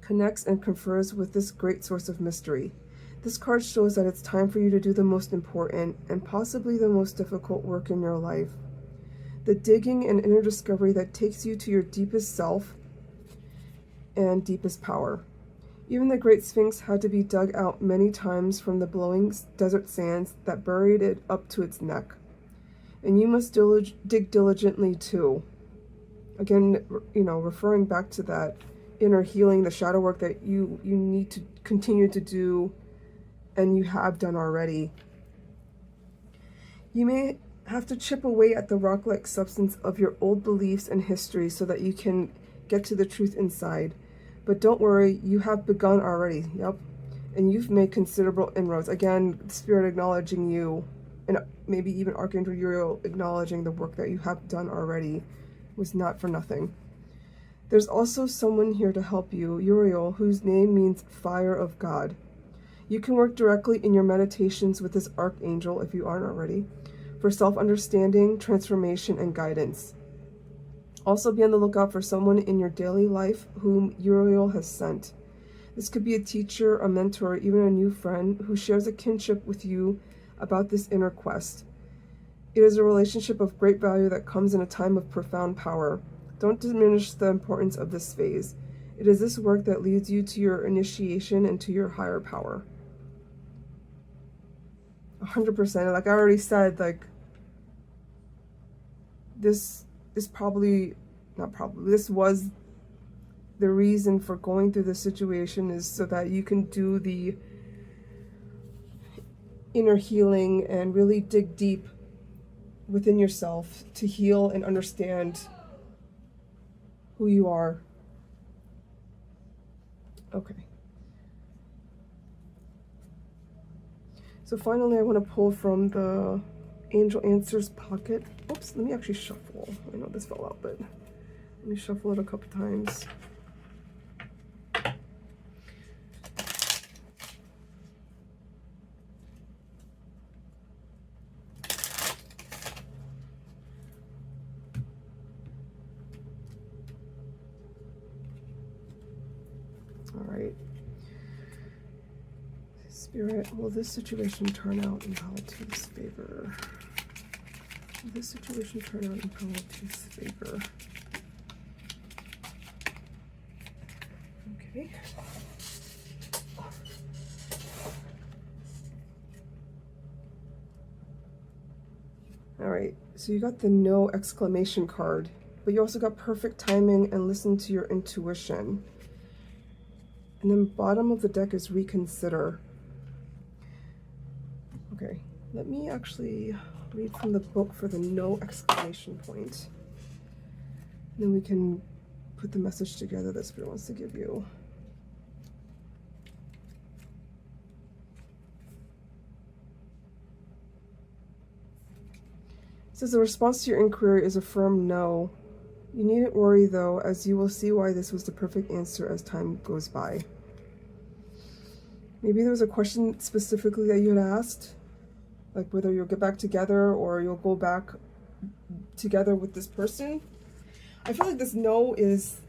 connects and confers with this great source of mystery. This card shows that it's time for you to do the most important and possibly the most difficult work in your life. The digging and inner discovery that takes you to your deepest self and deepest power. Even the Great Sphinx had to be dug out many times from the blowing desert sands that buried it up to its neck. And you must dig diligently too. Again, referring back to that inner healing, the shadow work that you need to continue to do, and you have done already. You may have to chip away at the rock-like substance of your old beliefs and history so that you can get to the truth inside. But don't worry, you have begun already. Yep. And you've made considerable inroads. Again, Spirit acknowledging you, and maybe even Archangel Uriel acknowledging the work that you have done already was not for nothing. There's also someone here to help you, Uriel, whose name means fire of God. You can work directly in your meditations with this Archangel, if you aren't already, for self-understanding, transformation, and guidance. Also be on the lookout for someone in your daily life whom Uriel has sent. This could be a teacher, a mentor, even a new friend who shares a kinship with you about this inner quest. It is a relationship of great value that comes in a time of profound power. Don't diminish the importance of this phase. It is this work that leads you to your initiation and to your higher power. 100%. Like I already said, like this is this was the reason for going through this situation, is so that you can do the inner healing and really dig deep within yourself to heal and understand who you are. Okay. So finally, I want to pull from the Angel Answers pocket. Oops, let me actually shuffle. I know this fell out, but let me shuffle it a couple times. All right. Spirit, will this situation turn out in Palatu's favor? Will this situation turn out in Palatu's favor? Okay. All right, so you got the no exclamation card, but you also got perfect timing and listen to your intuition. And then bottom of the deck is reconsider. Okay, let me actually read from the book for the no exclamation point. And then we can put the message together that Spirit wants to give you. It says the response to your inquiry is a firm no. You needn't worry though, as you will see why this was the perfect answer as time goes by. Maybe there was a question specifically that you had asked like whether you'll get back together or you'll go back together with this person. I feel like this no is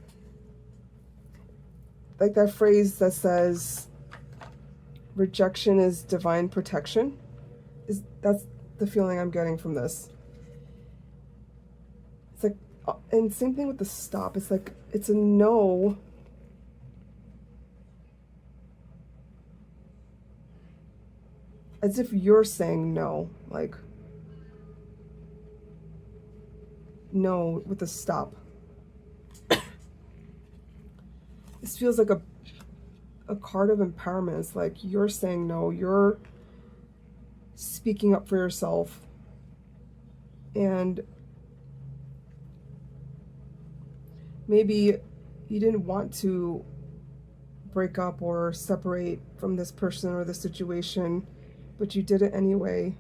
like that phrase that says rejection is divine protection. That's the feeling I'm getting from this. It's like, and same thing with the stop. It's like, it's a no. As if you're saying no, like, no with a stop. This feels like a card of empowerment. It's like you're saying no, you're speaking up for yourself. And maybe you didn't want to break up or separate from this person or the situation, but you did it anyway.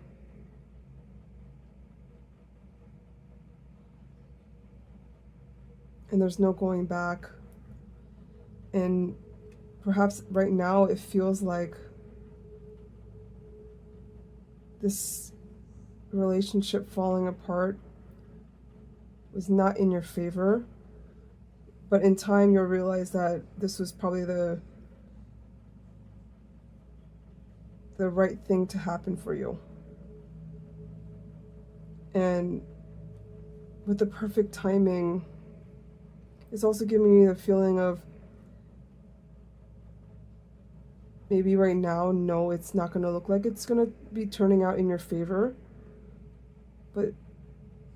And there's no going back. And perhaps right now it feels like this relationship falling apart was not in your favor. But in time, you'll realize that this was probably the right thing to happen for you. And with the perfect timing, it's also giving me the feeling of maybe right now, no, it's not going to look like it's going to be turning out in your favor. But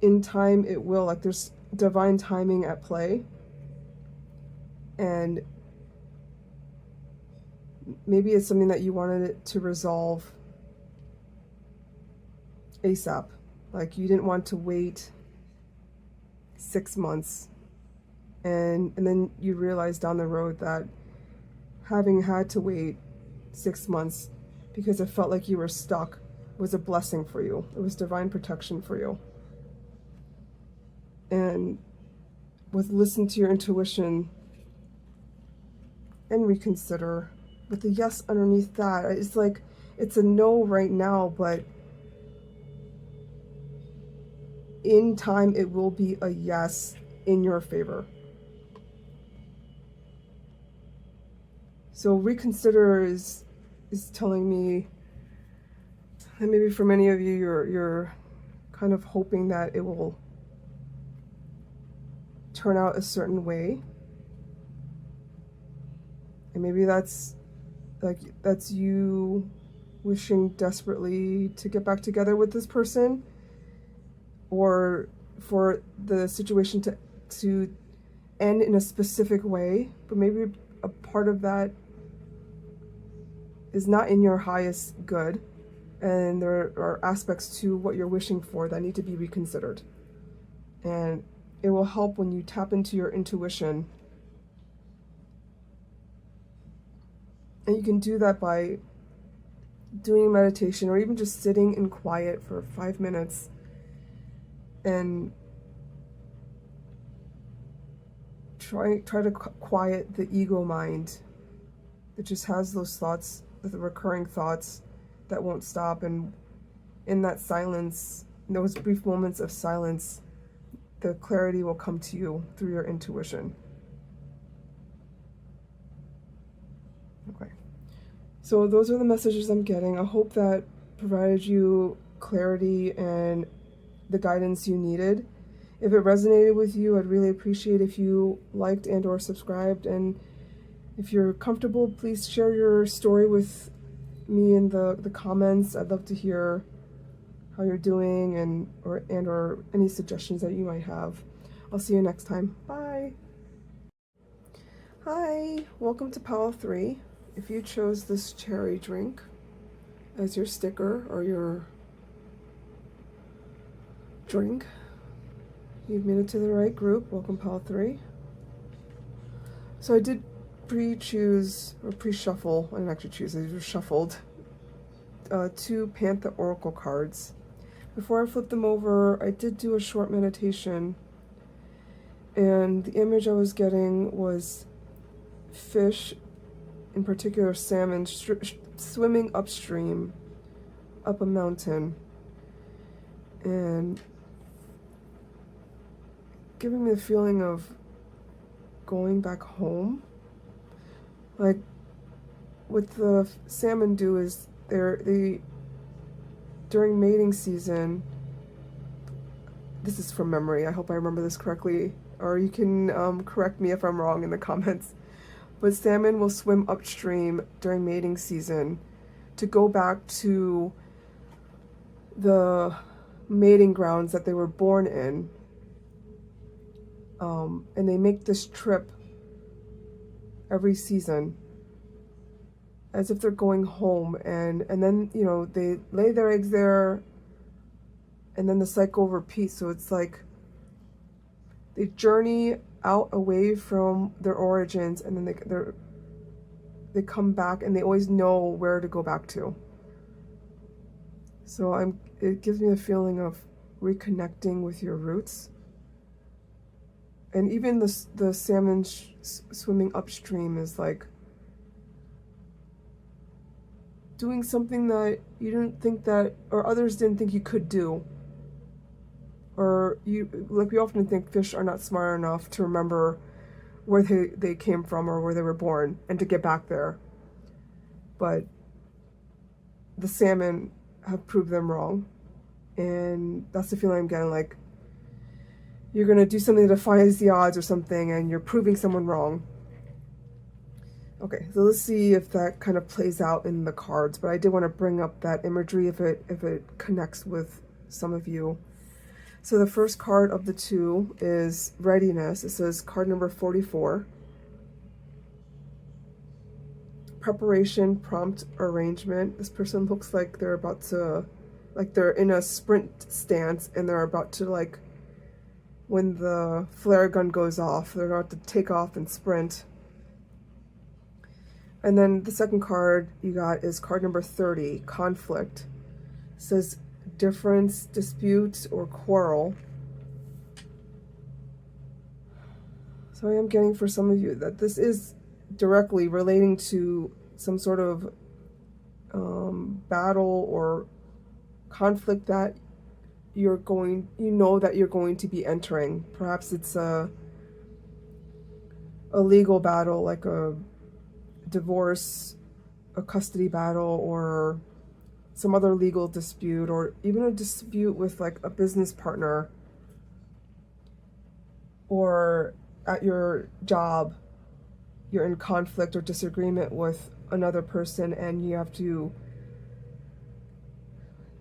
in time, it will. Like there's divine timing at play. And maybe it's something that you wanted it to resolve ASAP. Like you didn't want to wait 6 months. And then you realize down the road that having had to wait 6 months because it felt like you were stuck was a blessing for you. It was divine protection for you. And with listen to your intuition and reconsider with the yes underneath that. It's like it's a no right now, but in time it will be a yes in your favor. So reconsider is telling me, and maybe for many of you, you're kind of hoping that it will turn out a certain way. And maybe that's you wishing desperately to get back together with this person, or for the situation to end in a specific way. But maybe a part of that is not in your highest good, and there are aspects to what you're wishing for that need to be reconsidered. And it will help when you tap into your intuition. And you can do that by doing meditation or even just sitting in quiet for 5 minutes and try to quiet the ego mind that just has those thoughts, the recurring thoughts that won't stop. And in that silence, in those brief moments of silence, the clarity will come to you through your intuition. Okay. So those are the messages I'm getting. I hope that provided you clarity and the guidance you needed. If it resonated with you, I'd really appreciate if you liked and or subscribed. And if you're comfortable, please share your story with me in the comments. I'd love to hear how you're doing and or any suggestions that you might have. I'll see you next time. Bye. Hi, welcome to Pile 3. If you chose this cherry drink as your sticker or your drink, you've made it to the right group. Welcome, Pile 3. So I did pre-choose or pre-shuffle. I didn't actually choose, I just shuffled 2 Pantha Oracle cards. Before I flipped them over, I did do a short meditation, and the image I was getting was fish, in particular salmon, swimming upstream up a mountain and giving me the feeling of going back home. Like with the salmon dew is they during mating season, this is from memory, I hope I remember this correctly, or you can correct me if I'm wrong in the comments, but salmon will swim upstream during mating season to go back to the mating grounds that they were born in. And they make this trip every season as if they're going home, and then, you know, they lay their eggs there and then the cycle repeats. So it's like they journey out away from their origins, and then they come back, and they always know where to go back to. So it gives me the feeling of reconnecting with your roots. And even the salmon swimming upstream is like doing something that you didn't think that, or others didn't think you could do. Or like we often think fish are not smart enough to remember where they came from or where they were born and to get back there. But the salmon have proved them wrong. And that's the feeling I'm getting, like you're going to do something that defies the odds or something, and you're proving someone wrong. Okay, so let's see if that kind of plays out in the cards, but I did want to bring up that imagery if it connects with some of you. So the first card of the two is readiness. It says card number 44. Preparation, prompt arrangement. This person looks like they're about to, like they're in a sprint stance, and they're about to, like, when the flare gun goes off, they're about to take off and sprint. And then the second card you got is card number 30, conflict. It says difference, dispute, or quarrel. So I am getting for some of you that this is directly relating to some sort of battle or conflict that you know that you're going to be entering. Perhaps it's a legal battle, like a divorce, a custody battle, or some other legal dispute, or even a dispute with like a business partner, or at your job you're in conflict or disagreement with another person, and you have to,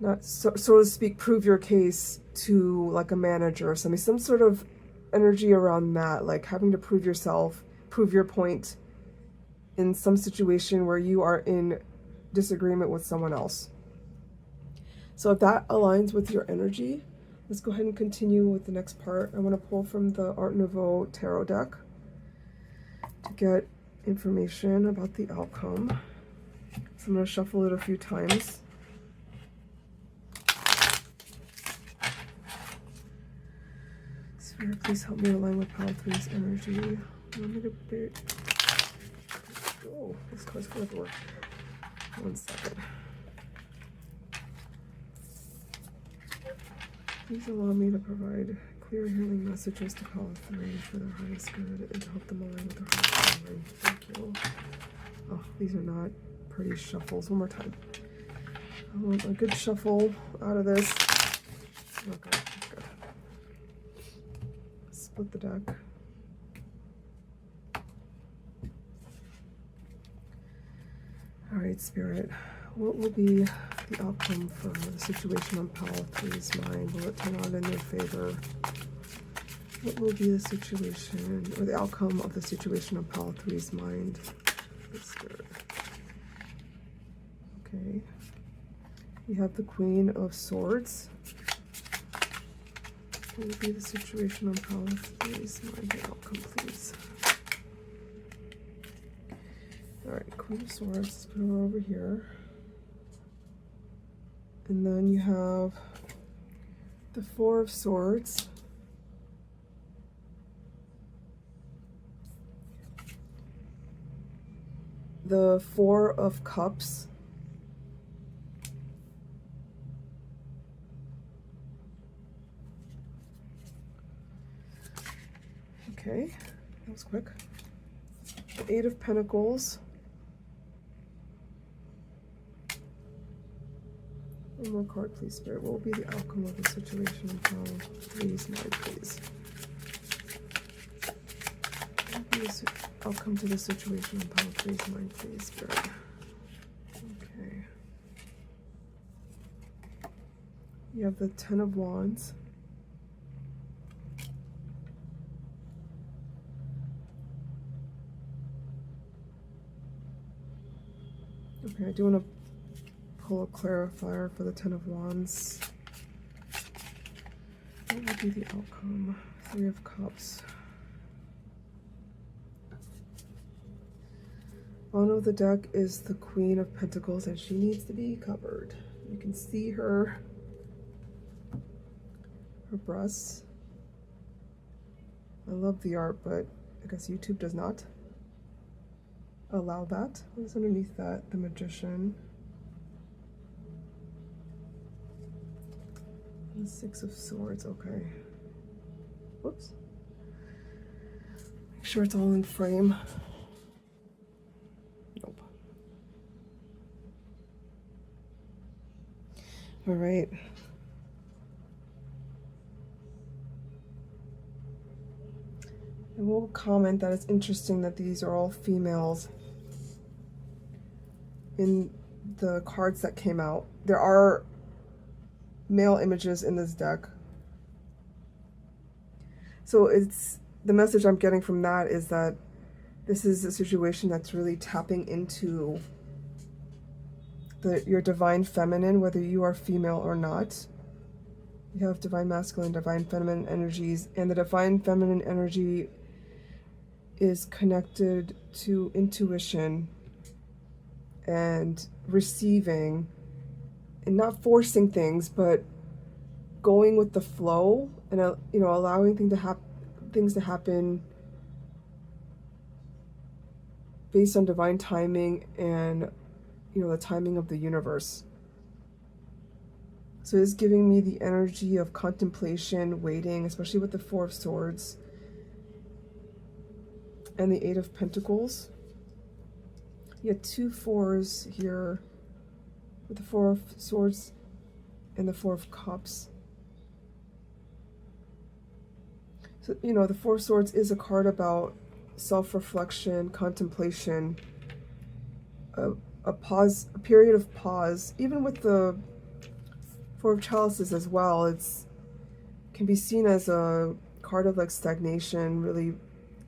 not so to speak, prove your case to like a manager or something, some sort of energy around that, like having to prove yourself, prove your point in some situation where you are in disagreement with someone else. So if that aligns with your energy, let's go ahead and continue with the next part. I want to pull from the Art Nouveau Tarot deck to get information about the outcome. So I'm going to shuffle it a few times. Spirit, please help me align with Pile 3's energy. Want me to be... Oh, this card's going to work. 1 second. Please allow me to provide clear healing messages to Pile 3 for their highest good and to help them align with their highest calling. Thank you. Oh, these are not pretty shuffles. One more time. I want a good shuffle out of this. Okay, good. Split the deck. Alright, Spirit. What will be the outcome for the situation on Pile 3's mind? Will it turn out in their favor? What will be the situation, or the outcome of the situation on Pile 3's mind? Spirit. Okay. We have the Queen of Swords. What will be the situation on Pile 3's mind? The outcome, please. Alright, Queen of Swords, let's put her over here. And then you have the Four of Swords. The Four of Cups. Okay, that was quick. The Eight of Pentacles. One more card, please, Spirit. What will be the outcome of the situation and how? Please, mind, please. What will be the outcome to the situation and power? Please, mind, please, Spirit. Okay. You have the Ten of Wands. Okay, I do want to pull a clarifier for the Ten of Wands. What would be the outcome? Three of Cups. Bottom of the deck is the Queen of Pentacles, and she needs to be covered. You can see her breasts. I love the art, but I guess YouTube does not allow that. What's underneath that? The Magician. And the Six of Swords. Okay. Whoops. Make sure it's all in frame. Nope. All right. I will comment that it's interesting that these are all females in the cards that came out. There are male images in this deck. So it's the message I'm getting from that is that this is a situation that's really tapping into your divine feminine, whether you are female or not. You have divine masculine, divine feminine energies, and the divine feminine energy is connected to intuition and receiving and not forcing things, but going with the flow and allowing things to happen based on divine timing and the timing of the universe. So it's giving me the energy of contemplation, waiting, especially with the Four of Swords and the Eight of Pentacles. You have two fours here with the Four of Swords and the Four of Cups. So, the Four of Swords is a card about self-reflection, contemplation, a pause, a period of pause. Even with the Four of Chalices as well, can be seen as a card of like stagnation, really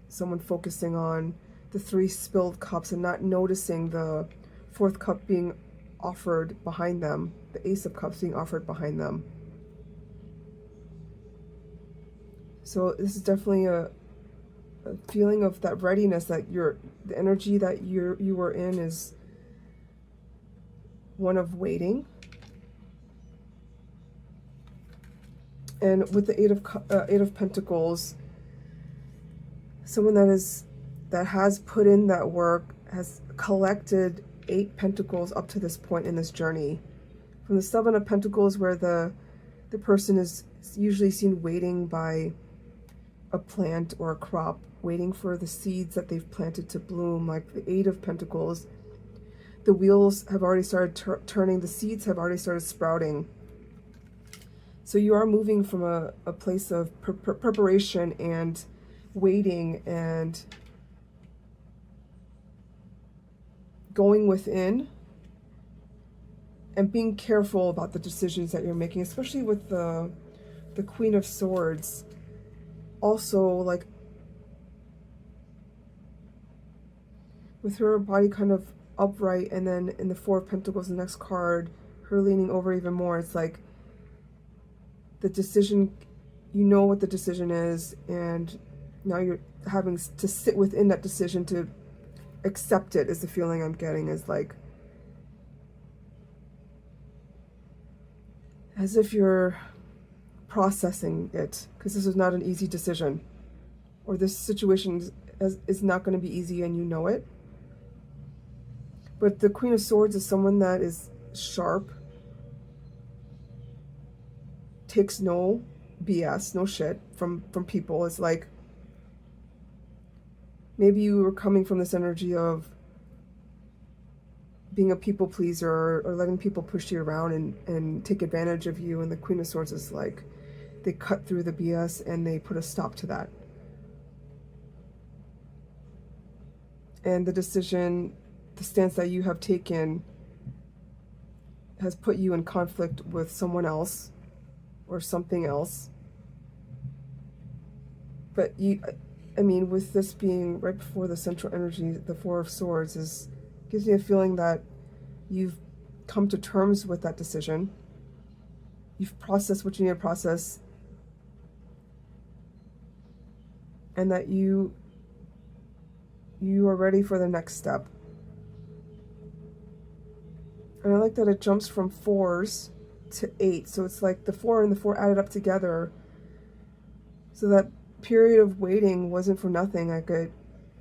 someone focusing on the three spilled cups and not noticing the fourth cup being offered behind them, the Ace of Cups being offered behind them. So this is definitely a feeling of that readiness, that the energy that you were in is one of waiting. And with the Eight of Pentacles, someone that has put in that work, has collected 8 pentacles up to this point in this journey. From the Seven of Pentacles, where the person is usually seen waiting by a plant or a crop, waiting for the seeds that they've planted to bloom. Like the Eight of Pentacles, the wheels have already started turning, the seeds have already started sprouting. So you are moving from a place of preparation and waiting and going within and being careful about the decisions that you're making, especially with the Queen of Swords. Also, like with her body kind of upright, and then in the Four of Pentacles, the next card, her leaning over even more. It's like the decision, what the decision is, and now you're having to sit within that decision to accept it, is the feeling I'm getting, is like as if you're processing it, because this is not an easy decision, or this situation is not going to be easy, and you know it. But the Queen of Swords is someone that is sharp, takes no BS, no shit from people. It's like maybe you were coming from this energy of being a people pleaser or letting people push you around and take advantage of you. And the Queen of Swords is like, they cut through the BS and they put a stop to that. And the decision, the stance that you have taken has put you in conflict with someone else or something else. But I mean, with this being right before the central energy, the Four of Swords gives me a feeling that you've come to terms with that decision. You've processed what you need to process. And that you are ready for the next step. And I like that it jumps from 4s to 8. So it's like the 4 and the 4 added up together. So that period of waiting wasn't for nothing.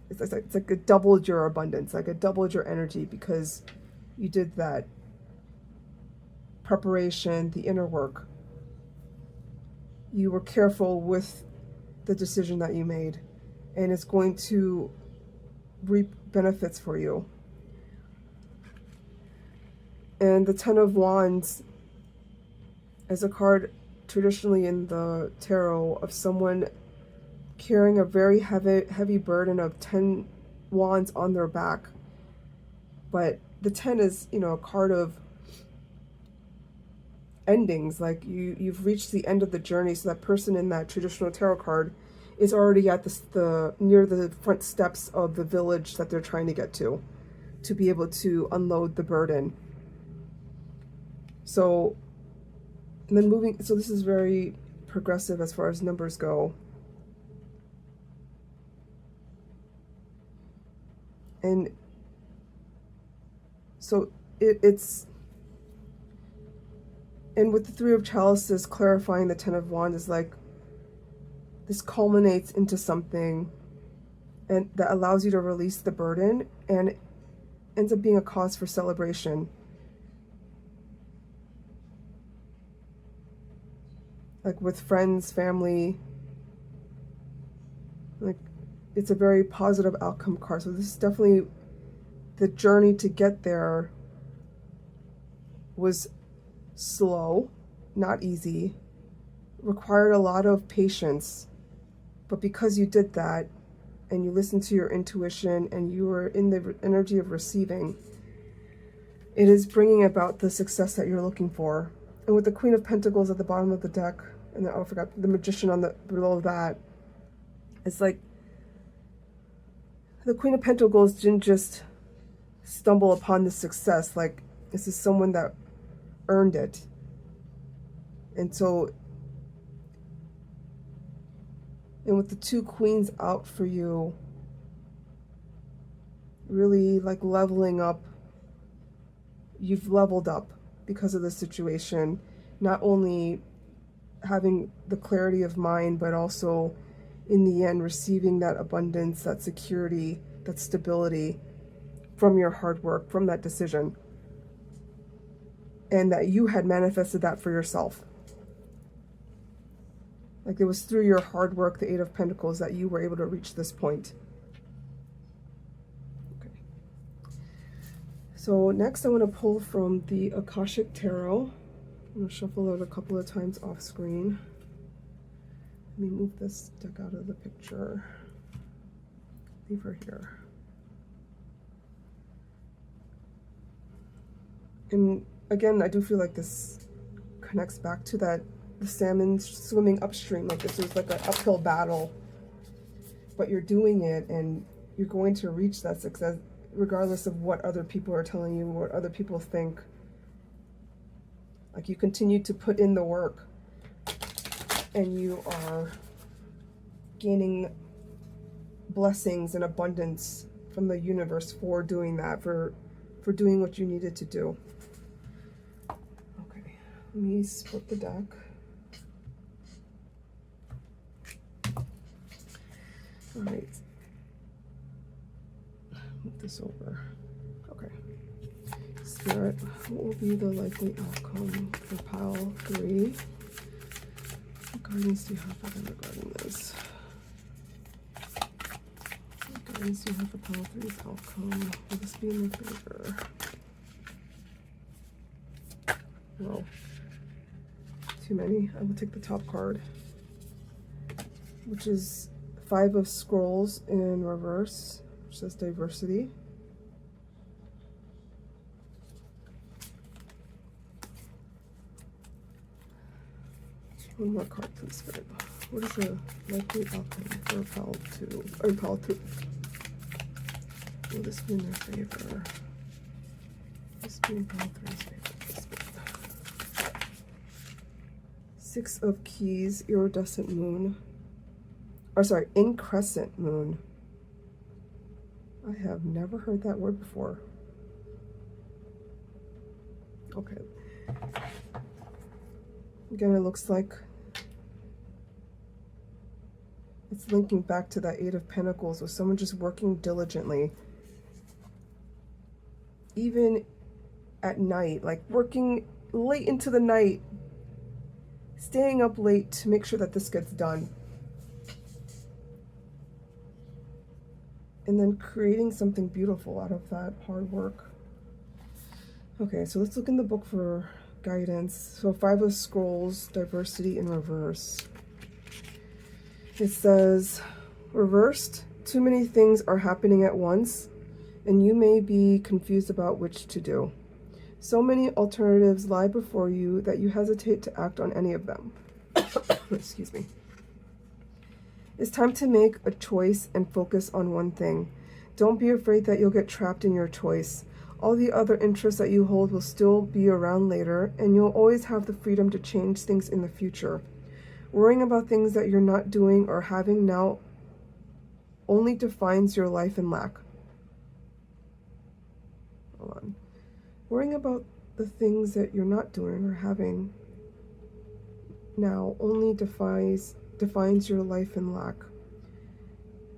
It's like it doubled your abundance, like it doubled your energy, because you did that preparation, the inner work. You were careful with the decision that you made, and it's going to reap benefits for you. And the Ten of Wands is a card traditionally in the tarot of someone carrying a very heavy burden of 10 wands on their back. But the 10 is, a card of endings. Like you've reached the end of the journey. So that person in that traditional tarot card is already at the near the front steps of the village that they're trying to get to be able to unload the burden. So, and then moving, so this is very progressive as far as numbers go. And so it's, and with the Three of Chalices clarifying the Ten of Wands is like, this culminates into something and that allows you to release the burden and ends up being a cause for celebration. Like with friends, family, like it's a very positive outcome card. So this is definitely the journey to get there was slow, not easy, required a lot of patience. But because you did that and you listened to your intuition and you were in the energy of receiving, it is bringing about the success that you're looking for. And with the Queen of Pentacles at the bottom of the deck, and I forgot the Magician on the below that, it's like the Queen of Pentacles didn't just stumble upon this success. Like, this is someone that earned it. And so, and with the two queens out for you, really like leveling up, you've leveled up because of the situation, not only having the clarity of mind, but also in the end receiving that abundance, that security, that stability from your hard work, from that decision, and that you had manifested that for yourself. Like it was through your hard work, the Eight of Pentacles, that you were able to reach this point. Okay. So next I want to pull from the Akashic Tarot. I'm going to shuffle it a couple of times off screen. Let me move this deck out of the picture. Leave her here. And again, I do feel like this connects back to that, the salmon swimming upstream. Like this was like an uphill battle, but you're doing it and you're going to reach that success regardless of what other people are telling you, what other people think. Like you continue to put in the work and you are gaining blessings and abundance from the universe for doing that, for doing what you needed to do. Okay, let me split the deck. All right, move this over. Okay. Spirit, what will be the likely outcome for pile 3? What guidance do you have for them regarding this? What me see how the pile 3's outcome. Will this be in their favor? No. Too many. I will take the top card, which is 5 of Scrolls in reverse, which says diversity. One more card, please, Spirit. What is the likely outcome for pile 2 or pile 3? Will this be in their favor? Will this be in pile 3's favor? 6 of Keys, iridescent moon. Or sorry, increscent moon. I have never heard that word before. Okay. Again, it looks like it's linking back to that 8 of Pentacles with someone just working diligently. Even at night, like working late into the night, staying up late to make sure that this gets done. And then creating something beautiful out of that hard work. Okay, so let's look in the book for guidance. So 5 of Scrolls, diversity in reverse. It says, reversed, too many things are happening at once, and you may be confused about which to do. So many alternatives lie before you that you hesitate to act on any of them. Excuse me. It's time to make a choice and focus on one thing. Don't be afraid that you'll get trapped in your choice. All the other interests that you hold will still be around later, and you'll always have the freedom to change things in the future. Worrying about things that you're not doing or having now only defines your life in lack. Hold on. Worrying about the things that you're not doing or having now only defines your life in lack.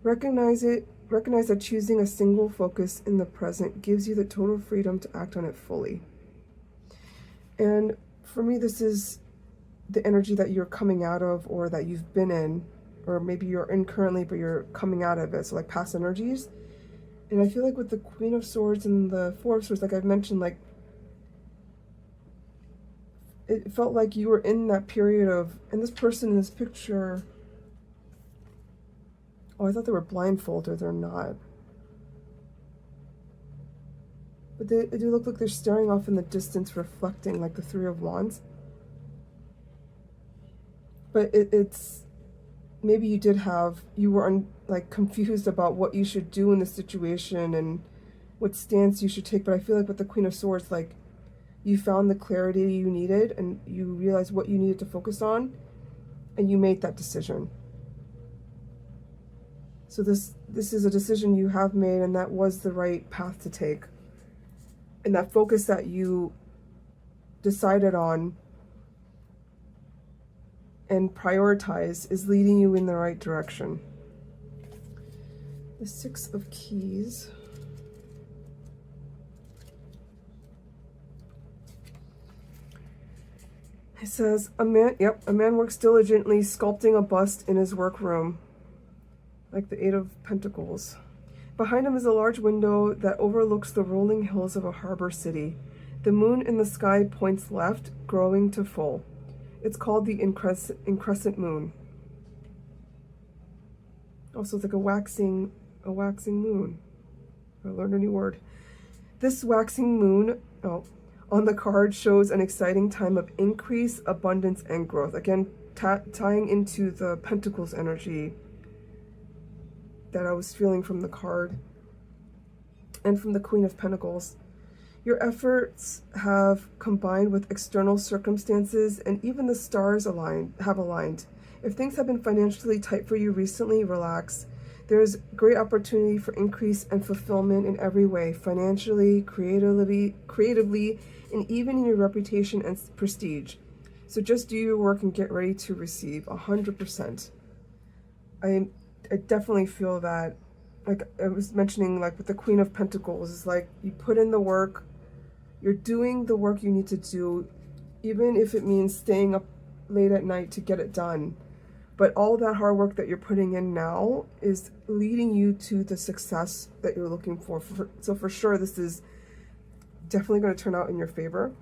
Recognize that choosing a single focus in the present gives you the total freedom to act on it fully. And for me, this is the energy that you're coming out of, or that you've been in, or maybe you're in currently, but you're coming out of it. So like past energies. And I feel like with the Queen of Swords and the Four of Swords, like I've mentioned, like it felt like you were in that period of, and this person in this picture, oh, I thought they were blindfolded. They're not. But they do look like they're staring off in the distance, reflecting like the Three of Wands. But it's, maybe you were like confused about what you should do in this situation and what stance you should take. But I feel like with the Queen of Swords, like you found the clarity you needed and you realized what you needed to focus on, and you made that decision. So this is a decision you have made, and that was the right path to take. And that focus that you decided on and prioritize is leading you in the right direction. The Six of Keys. It says, a man works diligently sculpting a bust in his workroom, like the Eight of Pentacles. Behind him is a large window that overlooks the rolling hills of a harbor city. The moon in the sky points left, growing to full. It's called the increscent moon. Also, it's like a waxing moon. I learned a new word. This waxing moon, on the card shows an exciting time of increase, abundance, and growth. Again, tying into the Pentacles energy that I was feeling from the card and from the Queen of Pentacles. Your efforts have combined with external circumstances, and even the stars have aligned. If things have been financially tight for you recently, relax. There's great opportunity for increase and fulfillment in every way, financially, creatively, and even in your reputation and prestige. So just do your work and get ready to receive 100%. I definitely feel that, like I was mentioning, like with the Queen of Pentacles, it's like you put in the work, you're doing the work you need to do, even if it means staying up late at night to get it done. But all that hard work that you're putting in now is leading you to the success that you're looking for. So for sure, this is definitely going to turn out in your favor.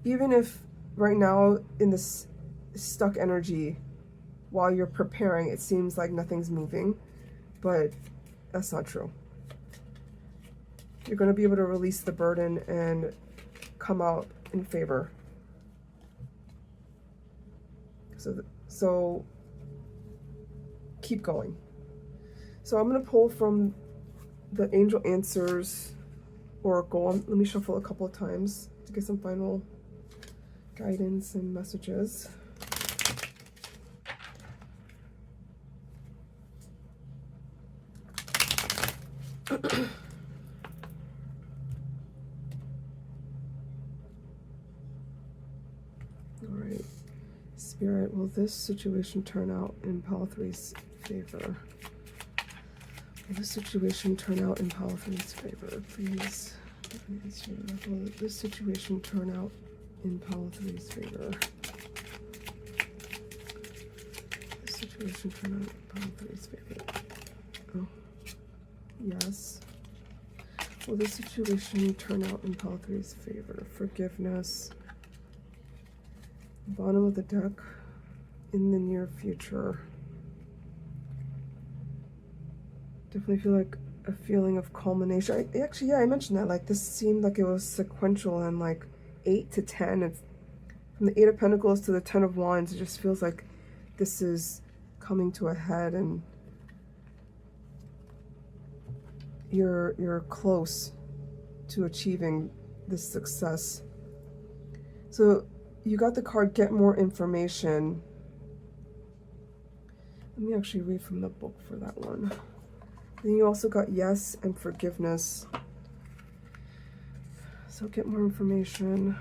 Even if right now in this stuck energy, while you're preparing, it seems like nothing's moving, but that's not true. You're going to be able to release the burden and come out in favor. So keep going. So I'm going to pull from the Angel Answers Oracle. Let me shuffle a couple of times to get some final guidance and messages. Alright, Spirit, will this situation turn out in Pile 3's favor? Will this situation turn out in Pile 3's favor? Please. Will this situation turn out in Pile 3's favor? This situation turn out in Pile 3's favor? Oh, yes. Will this situation turn out in Pile 3's favor? Forgiveness. Bottom of the deck, in the near future. Definitely feel like a feeling of culmination. I mentioned that, like, this seemed like it was sequential and like 8 to 10. It's from the 8 of Pentacles to the 10 of Wands. It just feels like this is coming to a head and you're close to achieving this success. So you got the card Get More Information. Let me actually read from the book for that one. Then you also got Yes and Forgiveness. So get more information.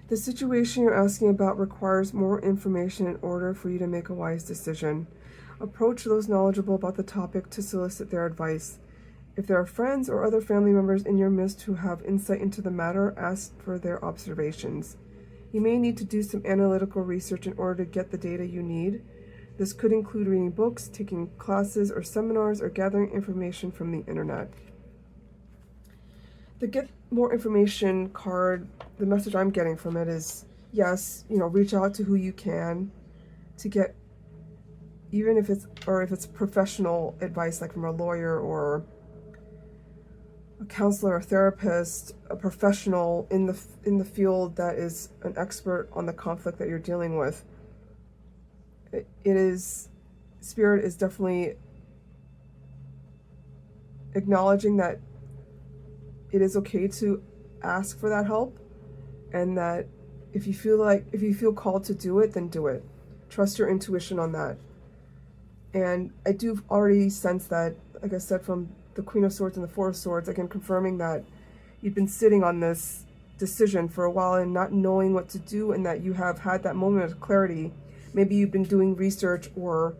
The situation you're asking about requires more information in order for you to make a wise decision. Approach those knowledgeable about the topic to solicit their advice. If there are friends or other family members in your midst who have insight into the matter, ask for their observations. You may need to do some analytical research in order to get the data you need. This could include reading books, taking classes or seminars, or gathering information from the internet. The Get More Information card, the message I'm getting from it is, yes, reach out to who you can to get, even if it's professional advice, like from a lawyer or a counselor, a therapist, a professional in the field that is an expert on the conflict that you're dealing with. Spirit is definitely acknowledging that it is okay to ask for that help, and that if you feel called to do it, then do it. Trust your intuition on that. And I do already sense that, like I said, from the Queen of Swords and the Four of Swords, again confirming that you've been sitting on this decision for a while and not knowing what to do, and that you have had that moment of clarity. Maybe you've been doing research or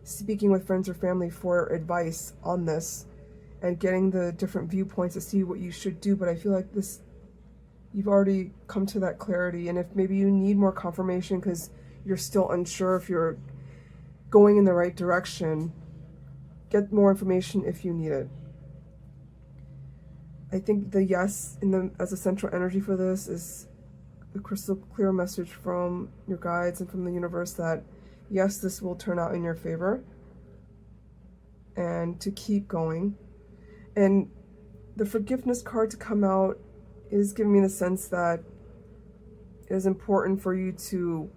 speaking with friends or family for advice on this and getting the different viewpoints to see what you should do. But I feel like you've already come to that clarity. And if maybe you need more confirmation because you're still unsure if you're going in the right direction, get more information if you need it. I think the yes as a central energy for this is the crystal clear message from your guides and from the universe that yes, this will turn out in your favor, and to keep going. And the forgiveness card to come out is giving me the sense that it is important for you to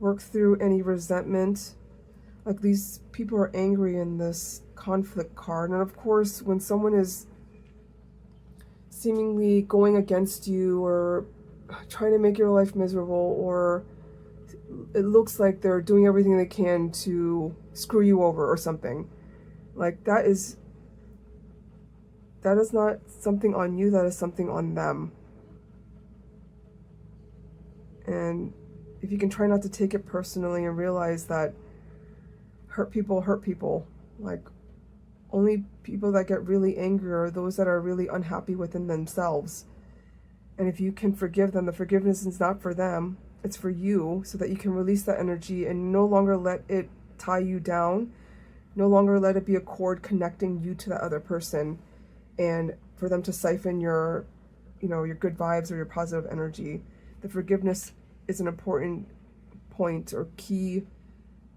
work through any resentment. Like, these people are angry in this conflict card. And of course, when someone is seemingly going against you or trying to make your life miserable, or it looks like they're doing everything they can to screw you over or something, like that is not something on you, that is something on them. And if you can try not to take it personally and realize that hurt people, like only people that get really angry are those that are really unhappy within themselves. And if you can forgive them, the forgiveness is not for them, it's for you, so that you can release that energy and no longer let it tie you down, no longer let it be a cord connecting you to that other person, and for them to siphon your, your good vibes or your positive energy. The forgiveness is an important point or key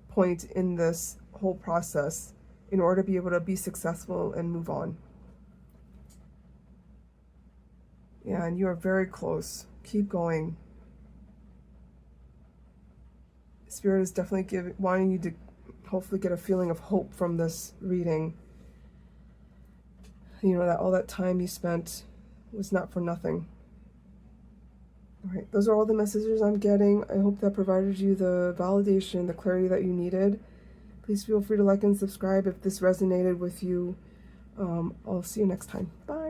point in this whole process in order to be able to be successful and move on. Yeah, and you are very close. Keep going. Spirit is definitely wanting you to hopefully get a feeling of hope from this reading. That all that time you spent was not for nothing. All right, those are all the messages I'm getting. I hope that provided you the validation, the clarity that you needed. Please feel free to like and subscribe if this resonated with you. I'll see you next time. Bye.